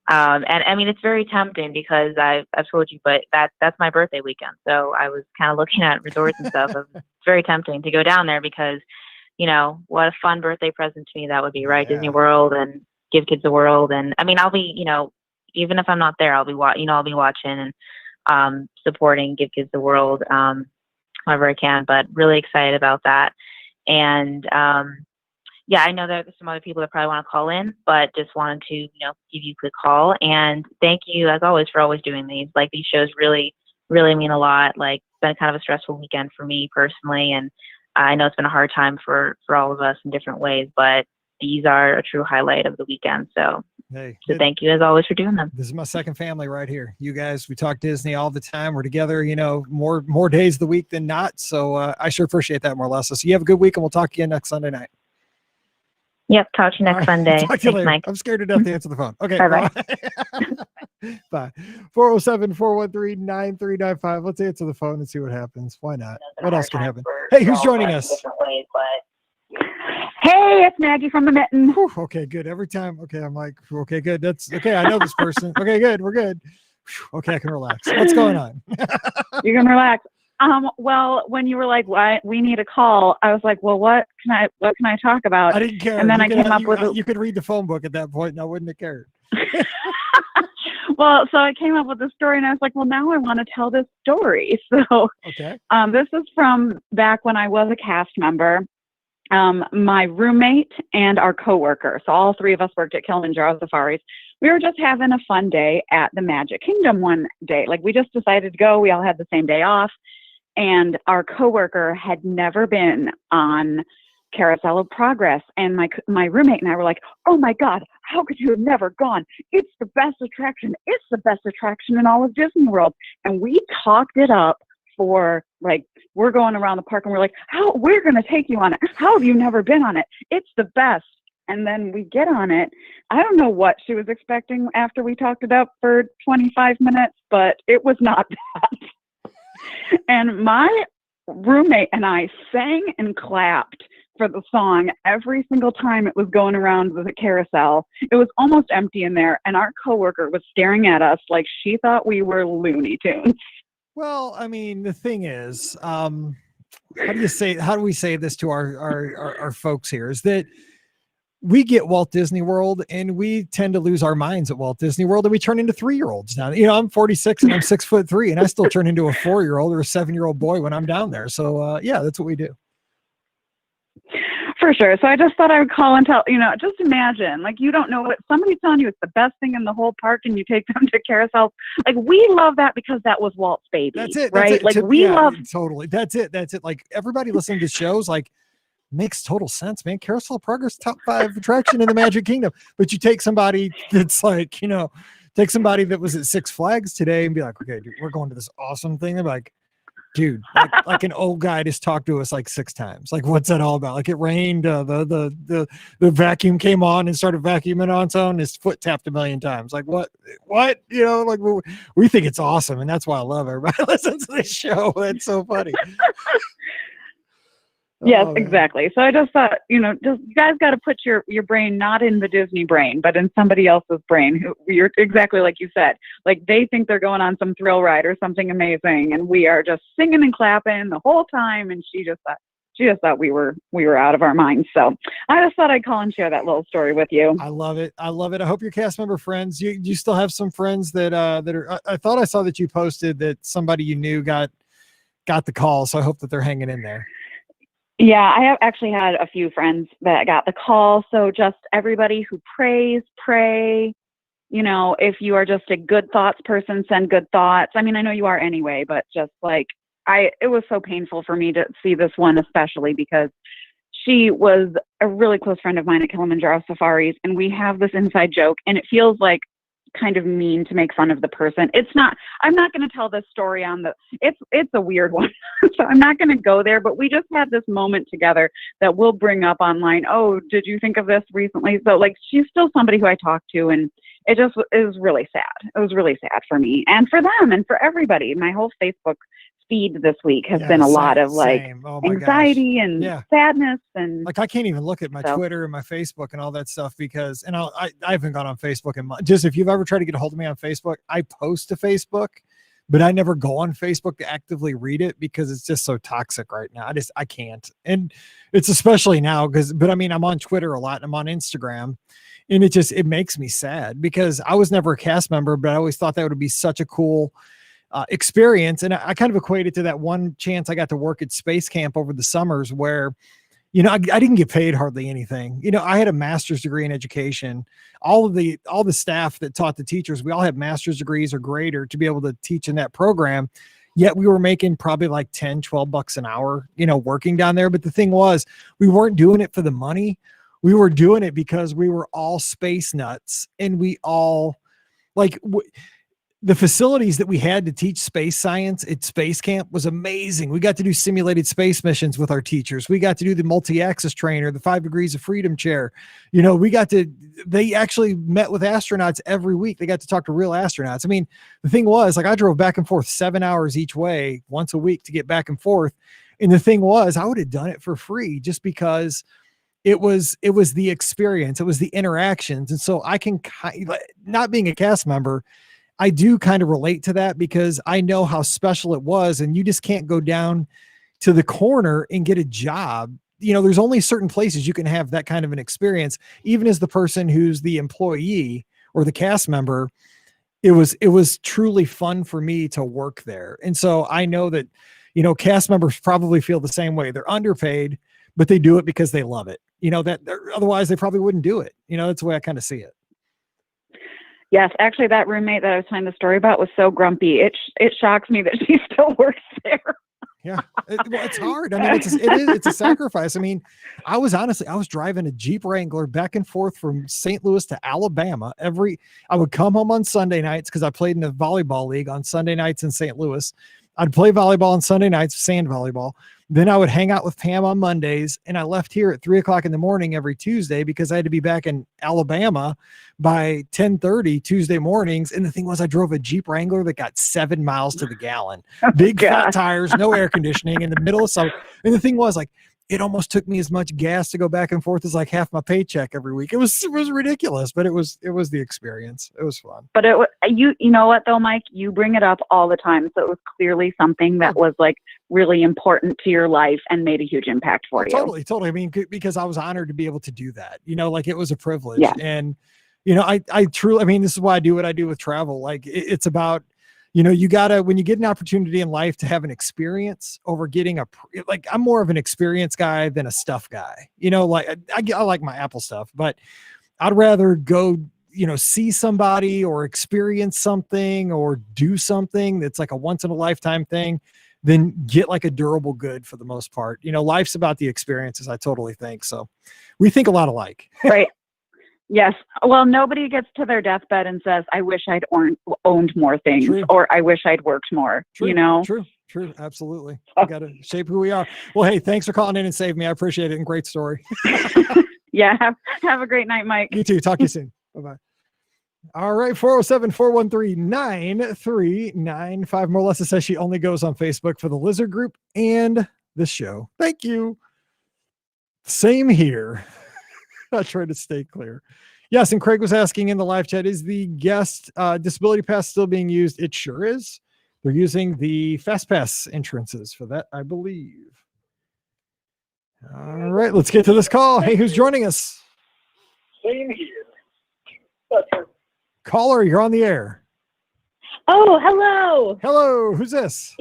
And I mean, it's very tempting because I've told you, but that's my birthday weekend. So I was kind of looking at resorts and stuff. It's very tempting to go down there because, what a fun birthday present to me that would be, right? Yeah. Disney World and Give Kids the World. And I mean, I'll be, even if I'm not there, I'll be watching and supporting Give Kids the World. whenever I can, but really excited about that. And yeah, I know there's some other people that probably want to call in, but just wanted to, give you a quick call. And thank you, as always, for always doing these. Like, these shows really, really mean a lot. Like, it's been kind of a stressful weekend for me personally, and I know it's been a hard time for all of us in different ways, but these are a true highlight of the weekend. So, thank you, as always, for doing them. This is my second family right here. You guys, we talk Disney all the time. We're together, more days of the week than not. So I sure appreciate that, Marlessa. So you have a good week, and we'll talk again next Sunday night. Yep. Talk to you next Sunday. Talk to you later. Mike. I'm scared to death to answer the phone. Okay. Bye-bye. Bye. 407-413-9395. Let's answer the phone and see what happens. Why not? What else can happen? Hey, who's joining us? Hey, it's Maggie from the Mitten. Whew, okay, good. Every time. Okay, I'm like, okay, good. That's okay. I know this person. Okay, good. We're good. Whew, okay, I can relax. What's going on? You can relax. Well, when you were like, "What? We need a call," I was like, "Well, what can I talk about?" I didn't care. And then I came up with you could read the phone book at that point, and I wouldn't have cared. Well, so I came up with the story, and I was like, "Well, now I want to tell this story." So, okay. This is from back when I was a cast member. My roommate and our coworker, so all three of us worked at Kilimanjaro Safaris. We were just having a fun day at the Magic Kingdom one day. Like, we just decided to go. We all had the same day off. And our coworker had never been on Carousel of Progress. And my roommate and I were like, "Oh my God, how could you have never gone? It's the best attraction. It's the best attraction in all of Disney World." And we talked it up for, like, we're going around the park and we're like, we're going to take you on it. How have you never been on it? It's the best. And then we get on it. I don't know what she was expecting after we talked it up for 25 minutes, but it was not that. And my roommate and I sang and clapped for the song every single time it was going around the carousel. It was almost empty in there, and our coworker was staring at us like she thought we were Looney Tunes. Well, I mean, the thing is, how do we say this to our folks here, is that we get Walt Disney World and we tend to lose our minds at Walt Disney World, and we turn into 3-year-olds now. I'm 46 and I'm 6'3", and I still turn into a 4-year-old or a 7-year-old boy when I'm down there. So yeah, that's what we do. For sure. So I just thought I would call and tell, just imagine, like, you don't know what somebody's telling you it's the best thing in the whole park, and you take them to carousel. Like, we love that because that was Walt's baby. That's it. Right? That's it. Like, love. Totally. That's it. Like, everybody listening to shows, like, makes total sense, man. Carousel of Progress, top 5 attraction in the Magic Kingdom. But you take somebody that's like, take somebody that was at Six Flags today and be like, "Okay, dude, we're going to this awesome thing." They're like, "Dude, like an old guy just talked to us like 6 times. Like, what's that all about? Like, it rained, the vacuum came on and started vacuuming on its own. His foot tapped a million times. Like, what? Like, we think it's awesome, and that's why I love everybody listens to this show. It's so funny." Yes, exactly. So I just thought, you guys got to put your brain not in the Disney brain, but in somebody else's brain. You're exactly like you said. Like, they think they're going on some thrill ride or something amazing, and we are just singing and clapping the whole time. And she just thought we were out of our minds. So I just thought I'd call and share that little story with you. I love it. I hope your cast member friends. You still have some friends that are. I thought I saw that you posted that somebody you knew got the call. So I hope that they're hanging in there. Yeah, I have actually had a few friends that got the call. So just everybody who prays, pray. If you are just a good thoughts person, send good thoughts. I mean, I know you are anyway, but just like it was so painful for me to see this one, especially because she was a really close friend of mine at Kilimanjaro Safaris, and we have this inside joke, and it feels like kind of mean to make fun of the person. I'm not going to tell this story it's a weird one. So I'm not going to go there, but we just had this moment together that we'll bring up online. "Oh, did you think of this recently?" So, like, she's still somebody who I talk to, and it was really sad. It was really sad for me and for them and for everybody. My whole Facebook feed this week has been a lot of anxiety and sadness, and like, I can't even look at my Twitter and my Facebook and all that stuff because, and I haven't gone on Facebook, and just, if you've ever tried to get a hold of me on Facebook, I post to Facebook, but I never go on Facebook to actively read it because it's just so toxic right now. I can't. And it's especially now but I mean, I'm on Twitter a lot and I'm on Instagram, and it makes me sad because I was never a cast member, but I always thought that would be such a cool experience. And I kind of equate it to that one chance I got to work at space camp over the summers where, I didn't get paid hardly anything. I had a master's degree in education. All the staff that taught the teachers, we all had master's degrees or greater to be able to teach in that program. Yet we were making probably like 10, 12 bucks an hour, working down there. But the thing was, we weren't doing it for the money. We were doing it because we were all space nuts, and we all the facilities that we had to teach space science at space camp was amazing. We got to do simulated space missions with our teachers. We got to do the multi-axis trainer, the 5 degrees of freedom chair. They actually met with astronauts every week. They got to talk to real astronauts. I mean, the thing was, I drove back and forth 7 hours each way once a week to get back and forth. And the thing was, I would have done it for free just because it was the experience. It was the interactions. And so I can, not being a cast member, I do kind of relate to that because I know how special it was, and you just can't go down to the corner and get a job. There's only certain places you can have that kind of an experience. Even as the person who's the employee or the cast member, it was truly fun for me to work there. And so I know that, cast members probably feel the same way. They're underpaid, but they do it because they love it. Otherwise they probably wouldn't do it. That's the way I kind of see it. Yes, actually, that roommate that I was telling the story about was so grumpy. It shocks me that she still works there. Yeah, it's hard. I mean, it's a sacrifice. I mean, I was driving a Jeep Wrangler back and forth from St. Louis to Alabama. I would come home on Sunday nights because I played in the volleyball league on Sunday nights in St. Louis. I'd play volleyball on Sunday nights, sand volleyball. Then I would hang out with Pam on Mondays, and I left here at 3:00 in the morning every Tuesday because I had to be back in Alabama by 10:30 Tuesday mornings. And the thing was, I drove a Jeep Wrangler that got 7 miles to the gallon, big fat tires, no air conditioning in the middle of summer. And the thing was, it almost took me as much gas to go back and forth as half my paycheck every week. It was ridiculous, but it was the experience. It was fun. But you know what though, Mike, you bring it up all the time. So it was clearly something that was really important to your life and made a huge impact for you. Totally. I mean, because I was honored to be able to do that, it was a privilege. Yeah. And, I truly, this is why I do what I do with travel. It's about, you gotta, when you get an opportunity in life to have an experience over getting I'm more of an experience guy than a stuff guy, I like my Apple stuff, but I'd rather go, see somebody or experience something or do something that's a once in a lifetime thing than get a durable good for the most part. Life's about the experiences, I totally think. So we think a lot alike. Right. Yes. Well, nobody gets to their deathbed and says, I wish I'd owned more things. True. Or I wish I'd worked more, True. Absolutely. We got to shape who we are. Well, hey, thanks for calling in and saving me. I appreciate it. And great story. Yeah. Have a great night, Mike. You too. Talk to you soon. Bye-bye. All right. 407-413-9395. Marlessa says she only goes on Facebook for the Lizard Group and this show. Thank you. Same here. I try to stay clear. Yes, and Craig was asking in the live chat, is the guest disability pass still being used? It sure is. They're using the Fast Pass entrances for that, I believe. All right, let's get to this call. Hey, who's joining us? Same here. Caller, you're on the air. Oh, hello. Hello, who's this?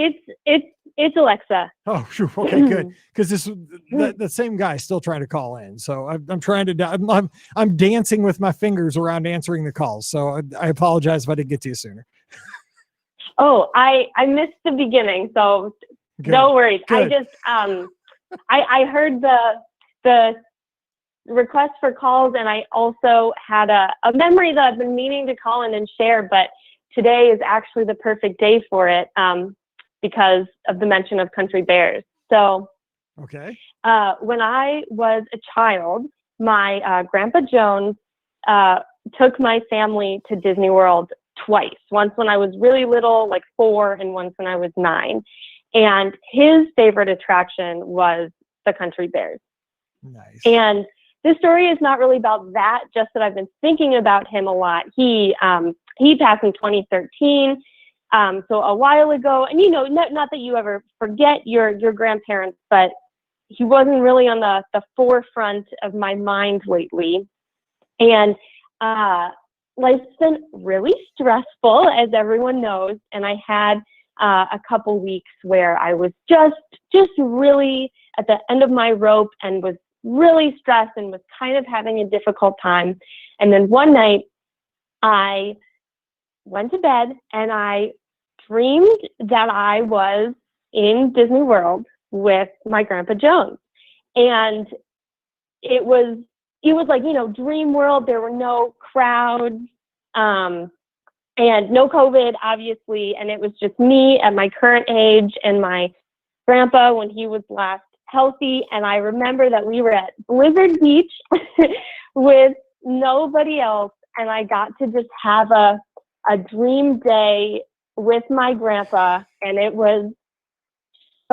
It's Alexa. Oh, okay, good. Because the same guy still trying to call in. So I'm trying to. I'm dancing with my fingers around answering the calls. So I apologize if I didn't get to you sooner. Oh, I missed the beginning, so Good. No worries. Good. I just I heard the request for calls, and I also had a memory that I've been meaning to call in and share, but today is actually the perfect day for it. Because of the mention of country bears. So okay. When I was a child, my Grandpa Jones took my family to Disney World twice. Once when I was really little, 4, and once when I was 9. And his favorite attraction was the country bears. Nice. And this story is not really about that, just that I've been thinking about him a lot. He passed in 2013. So a while ago, and not that you ever forget your grandparents, but he wasn't really on the forefront of my mind lately. And life's been really stressful, as everyone knows. And I had a couple weeks where I was just really at the end of my rope and was really stressed and was kind of having a difficult time. And then one night I went to bed and I dreamed that I was in Disney World with my Grandpa Jones. And it was like, dream world. There were no crowds, and no COVID, obviously. And it was just me at my current age and my grandpa when he was last healthy. And I remember that we were at Blizzard Beach with nobody else. And I got to just have a dream day with my grandpa. And it was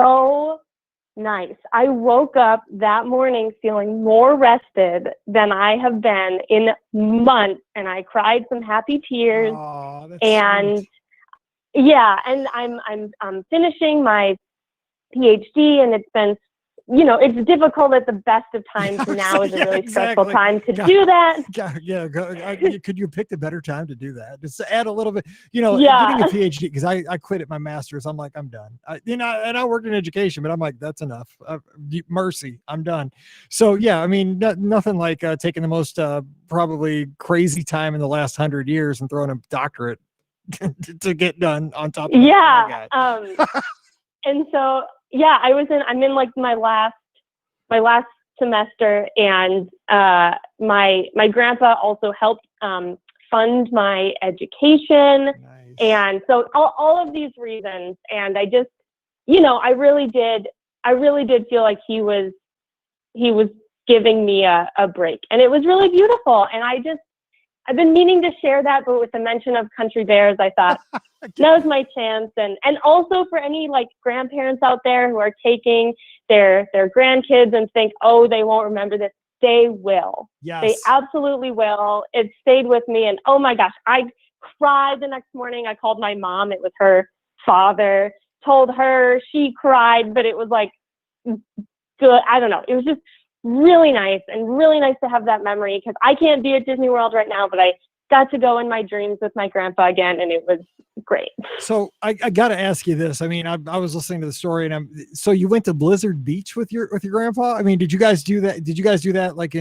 so nice. I woke up that morning feeling more rested than I have been in months, and I cried some happy tears. Oh, that's and sweet. yeah, and I'm finishing my PhD, and it's been, it's difficult at the best of times. Now is a really stressful time to do that. Could you pick a better time to do that? Just to add a little bit, Yeah. getting a PhD, because I quit at my master's. I'm like, I'm done. And I worked in education, but I'm like, that's enough. Mercy, I'm done. So yeah, I mean, nothing like taking the most probably crazy time in the last 100 years and throwing a doctorate to get done on top of that. Yeah. And so, yeah, I'm in like my last semester, and my grandpa also helped fund my education. Nice. And so all of these reasons, and I just, I really did feel like he was giving me a break, and it was really beautiful. And I've been meaning to share that, but with the mention of country bears, I thought that was my chance. And also for any like grandparents out there who are taking their grandkids and think, oh, they won't remember this. They will. Yes. They absolutely will. It stayed with me. And oh my gosh, I cried the next morning. I called my mom. It was her father. Told her, she cried, but it was like good. I don't know. It was just really nice, and really nice to have that memory, because I can't be at Disney World right now, but I got to go in my dreams with my grandpa again, and it was great. So I got to ask you this. I mean, I was listening to the story, and so you went to Blizzard Beach with your grandpa? I mean, did you guys do that? Did you guys do that like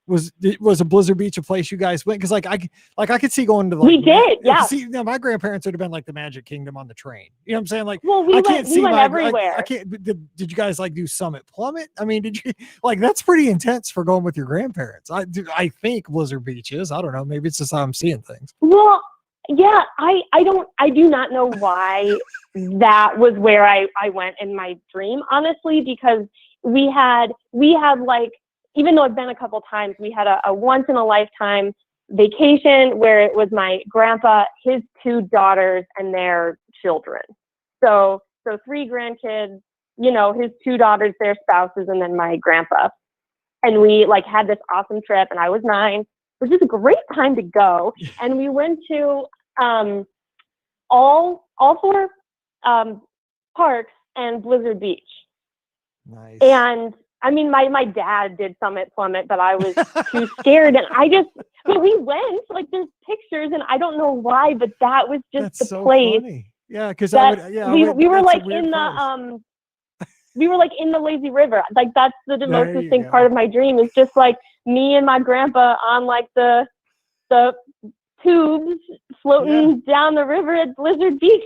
was a Blizzard Beach a place you guys went? Because I could see going to we did, yeah. See, my grandparents would have been like the Magic Kingdom on the train. You know what I'm saying? Like, well, we went everywhere. I can't. Did you guys like do Summit Plummet? I mean, did you like? That's pretty intense for going with your grandparents. I think Blizzard Beach is. I don't know. Maybe it's just how I'm seeing things. Well, yeah, I do not know why that was where I went in my dream, honestly, because we had like, even though I've been a couple times, we had a once in a lifetime vacation where it was my grandpa, his two daughters, and their children. So 3 grandkids, his 2 daughters, their spouses, and then my grandpa. And we like had this awesome trip, and I was 9, which is a great time to go. And we went to all 4 parks and Blizzard Beach. Nice. And I mean, my dad did Summit Plummet, but I was too scared. And but we went, like, there's pictures, and I don't know why, but that was just That's the so place. Funny. Yeah, because we were like in the we were like in the lazy river. Like, that's the most distinct part of my dream, is just like me and my grandpa on like the tubes floating down the river at Blizzard Beach.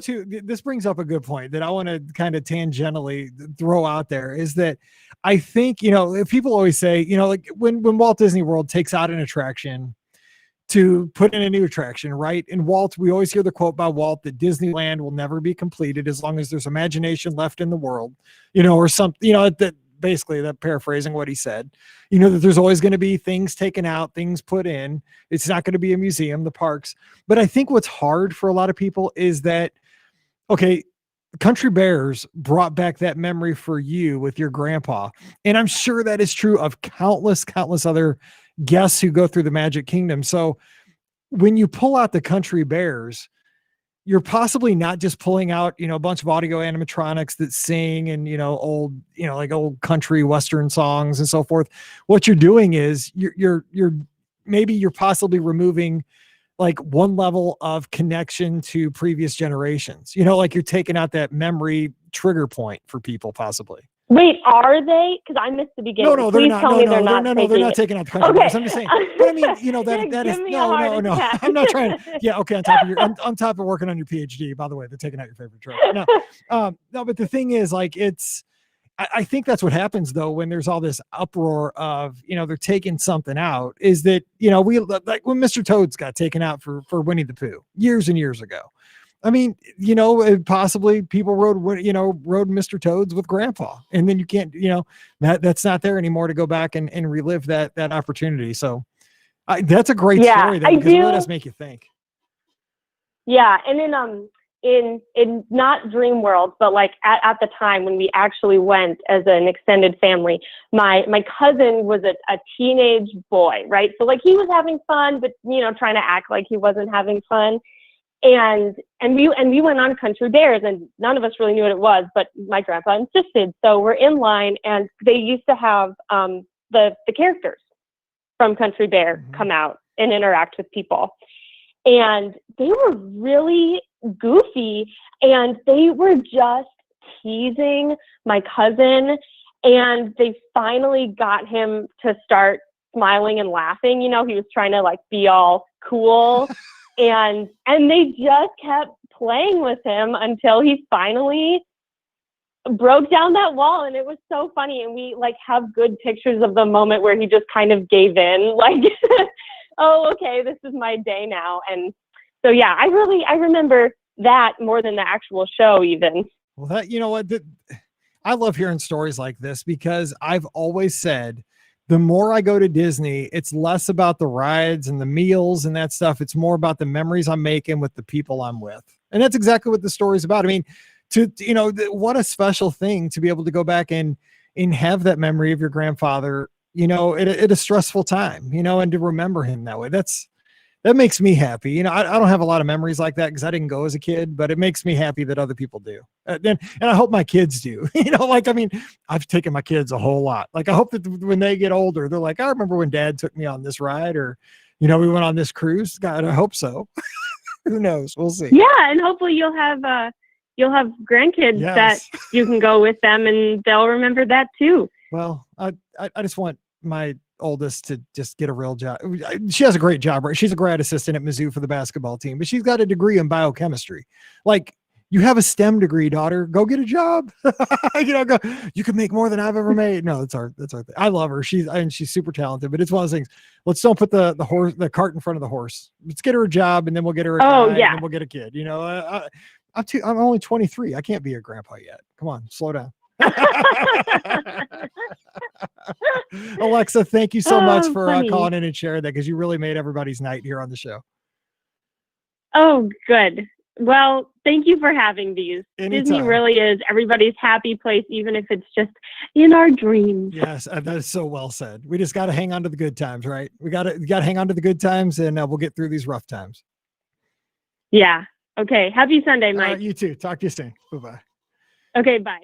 Too, this brings up a good point that I want to kind of tangentially throw out there, is that I think, if people always say, like when Walt Disney World takes out an attraction to put in a new attraction, right? And Walt, we always hear the quote by Walt that Disneyland will never be completed as long as there's imagination left in the world, or something, that basically, that paraphrasing what he said, that there's always going to be things taken out, things put in. It's not going to be a museum, the parks. But I think what's hard for a lot of people is that, okay, Country Bears brought back that memory for you with your grandpa. And I'm sure that is true of countless other guests who go through the Magic Kingdom. So when you pull out the Country Bears, you're possibly not just pulling out, a bunch of audio animatronics that sing and, old, like old country Western songs and so forth. What you're doing is you're possibly removing like one level of connection to previous generations. Like you're taking out that memory trigger point for people possibly. Wait, are they? Because I missed the beginning. No, they're Please not. tell No, me no, they're not they're not taking taking out the country Okay. bears. I'm just saying. But I mean, that Yeah, is give me a no, heart no. attack. I'm not trying to. Yeah, okay. On top of working on your PhD, by the way, they're taking out your favorite drug. No, but the thing is, like, I think that's what happens though when there's all this uproar of they're taking something out. Is that we like when Mr. Toad's got taken out for Winnie the Pooh years and years ago. I mean, possibly people rode Mr. Toads with Grandpa, and then you can't, that's not there anymore to go back and relive that opportunity. So that's a great story though, because it really does make you think. Yeah, and in not dream world, but like at the time when we actually went as an extended family, my cousin was a teenage boy, right? So like he was having fun, but trying to act like he wasn't having fun. And we went on Country Bears, and none of us really knew what it was, but my grandpa insisted. So we're in line, and they used to have the characters from Country Bear come out and interact with people. And they were really goofy, and they were just teasing my cousin, and they finally got him to start smiling and laughing. He was trying to like be all cool. And they just kept playing with him until he finally broke down that wall, and it was so funny. And we like have good pictures of the moment where he just kind of gave in, like, oh, okay, this is my day now. And so, yeah, I remember that more than the actual show even. Well, that, I love hearing stories like this, because I've always said, the more I go to Disney, it's less about the rides and the meals and that stuff. It's more about the memories I'm making with the people I'm with. And that's exactly what the story's about. I mean, what a special thing to be able to go back and have that memory of your grandfather, at a stressful time, and to remember him that way. That makes me happy. I don't have a lot of memories like that because I didn't go as a kid, but it makes me happy that other people do. And I hope my kids do. I've taken my kids a whole lot. Like, I hope that when they get older, they're like, I remember when Dad took me on this ride, or, we went on this cruise. God, I hope so. Who knows? We'll see. Yeah, and hopefully you'll have grandkids that you can go with them, and they'll remember that too. Well, I just want my oldest to just get a real job. She has a great job, right? She's a grad assistant at Mizzou for the basketball team, but she's got a degree in biochemistry. Like, you have a STEM degree, daughter, go get a job. Go, you can make more than I've ever made. No, that's our thing. I love her. She's super talented, but it's one of those things. Let's don't put the cart in front of the horse. Let's get her a job, and then we'll get her and then we'll get a kid. I'm only 23. I can't be a grandpa yet. Come on, slow down. Alexa, thank you so much for calling in and sharing that, because you really made everybody's night here on the show. Oh, good. Well, thank you for having these. Anytime. Disney really is everybody's happy place, even if it's just in our dreams. Yes, that is so well said. We just got to hang on to the good times, right? We got to hang on to the good times, and we'll get through these rough times. Yeah. Okay. Happy Sunday, Mike. You too. Talk to you soon. Bye-bye. Okay, bye.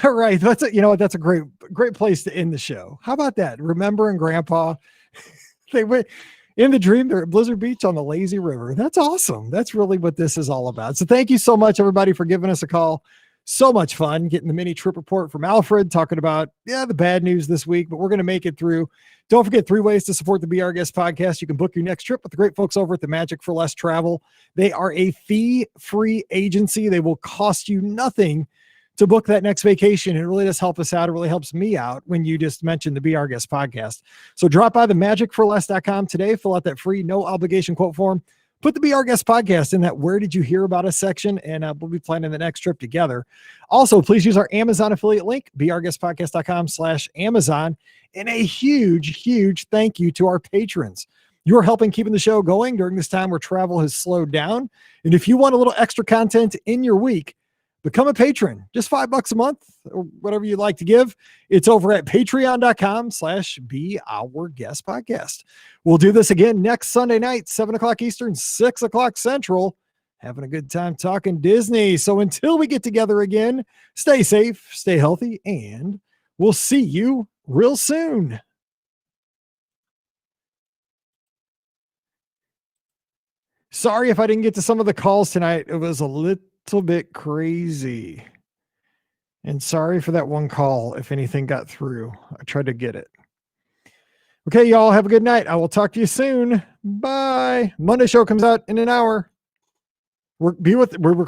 All right. That's a great place to end the show. How about that? Remembering Grandpa. They went in the dream. They're at Blizzard Beach on the lazy river. That's awesome. That's really what this is all about. So thank you so much, everybody, for giving us a call. So much fun getting the mini trip report from Alfred, talking about, the bad news this week, but we're going to make it through. Don't forget 3 ways to support the Be Our Guest podcast. You can book your next trip with the great folks over at the Magic for Less Travel. They are a fee-free agency. They will cost you nothing to book that next vacation. It really does help us out. It really helps me out when you just mentioned the Be Our Guest podcast. So drop by the magicforless.com today, fill out that free, no obligation quote form, put the Be Our Guest podcast in that Where Did You Hear About Us section, and we'll be planning the next trip together. Also, please use our Amazon affiliate link, beourguestpodcast.com/Amazon. And a huge, huge thank you to our patrons. You're helping keeping the show going during this time where travel has slowed down. And if you want a little extra content in your week, become a patron, just $5 a month or whatever you'd like to give. It's over at patreon.com/beourguestpodcast. We'll do this again next Sunday night, 7:00 Eastern, 6:00 Central. Having a good time talking Disney. So until we get together again, stay safe, stay healthy, and we'll see you real soon. Sorry if I didn't get to some of the calls tonight. It was a little bit crazy. And sorry for that one call if anything got through. I tried to get it. Okay, y'all have a good night. I will talk to you soon. Bye. Monday show comes out in an hour. We're recording.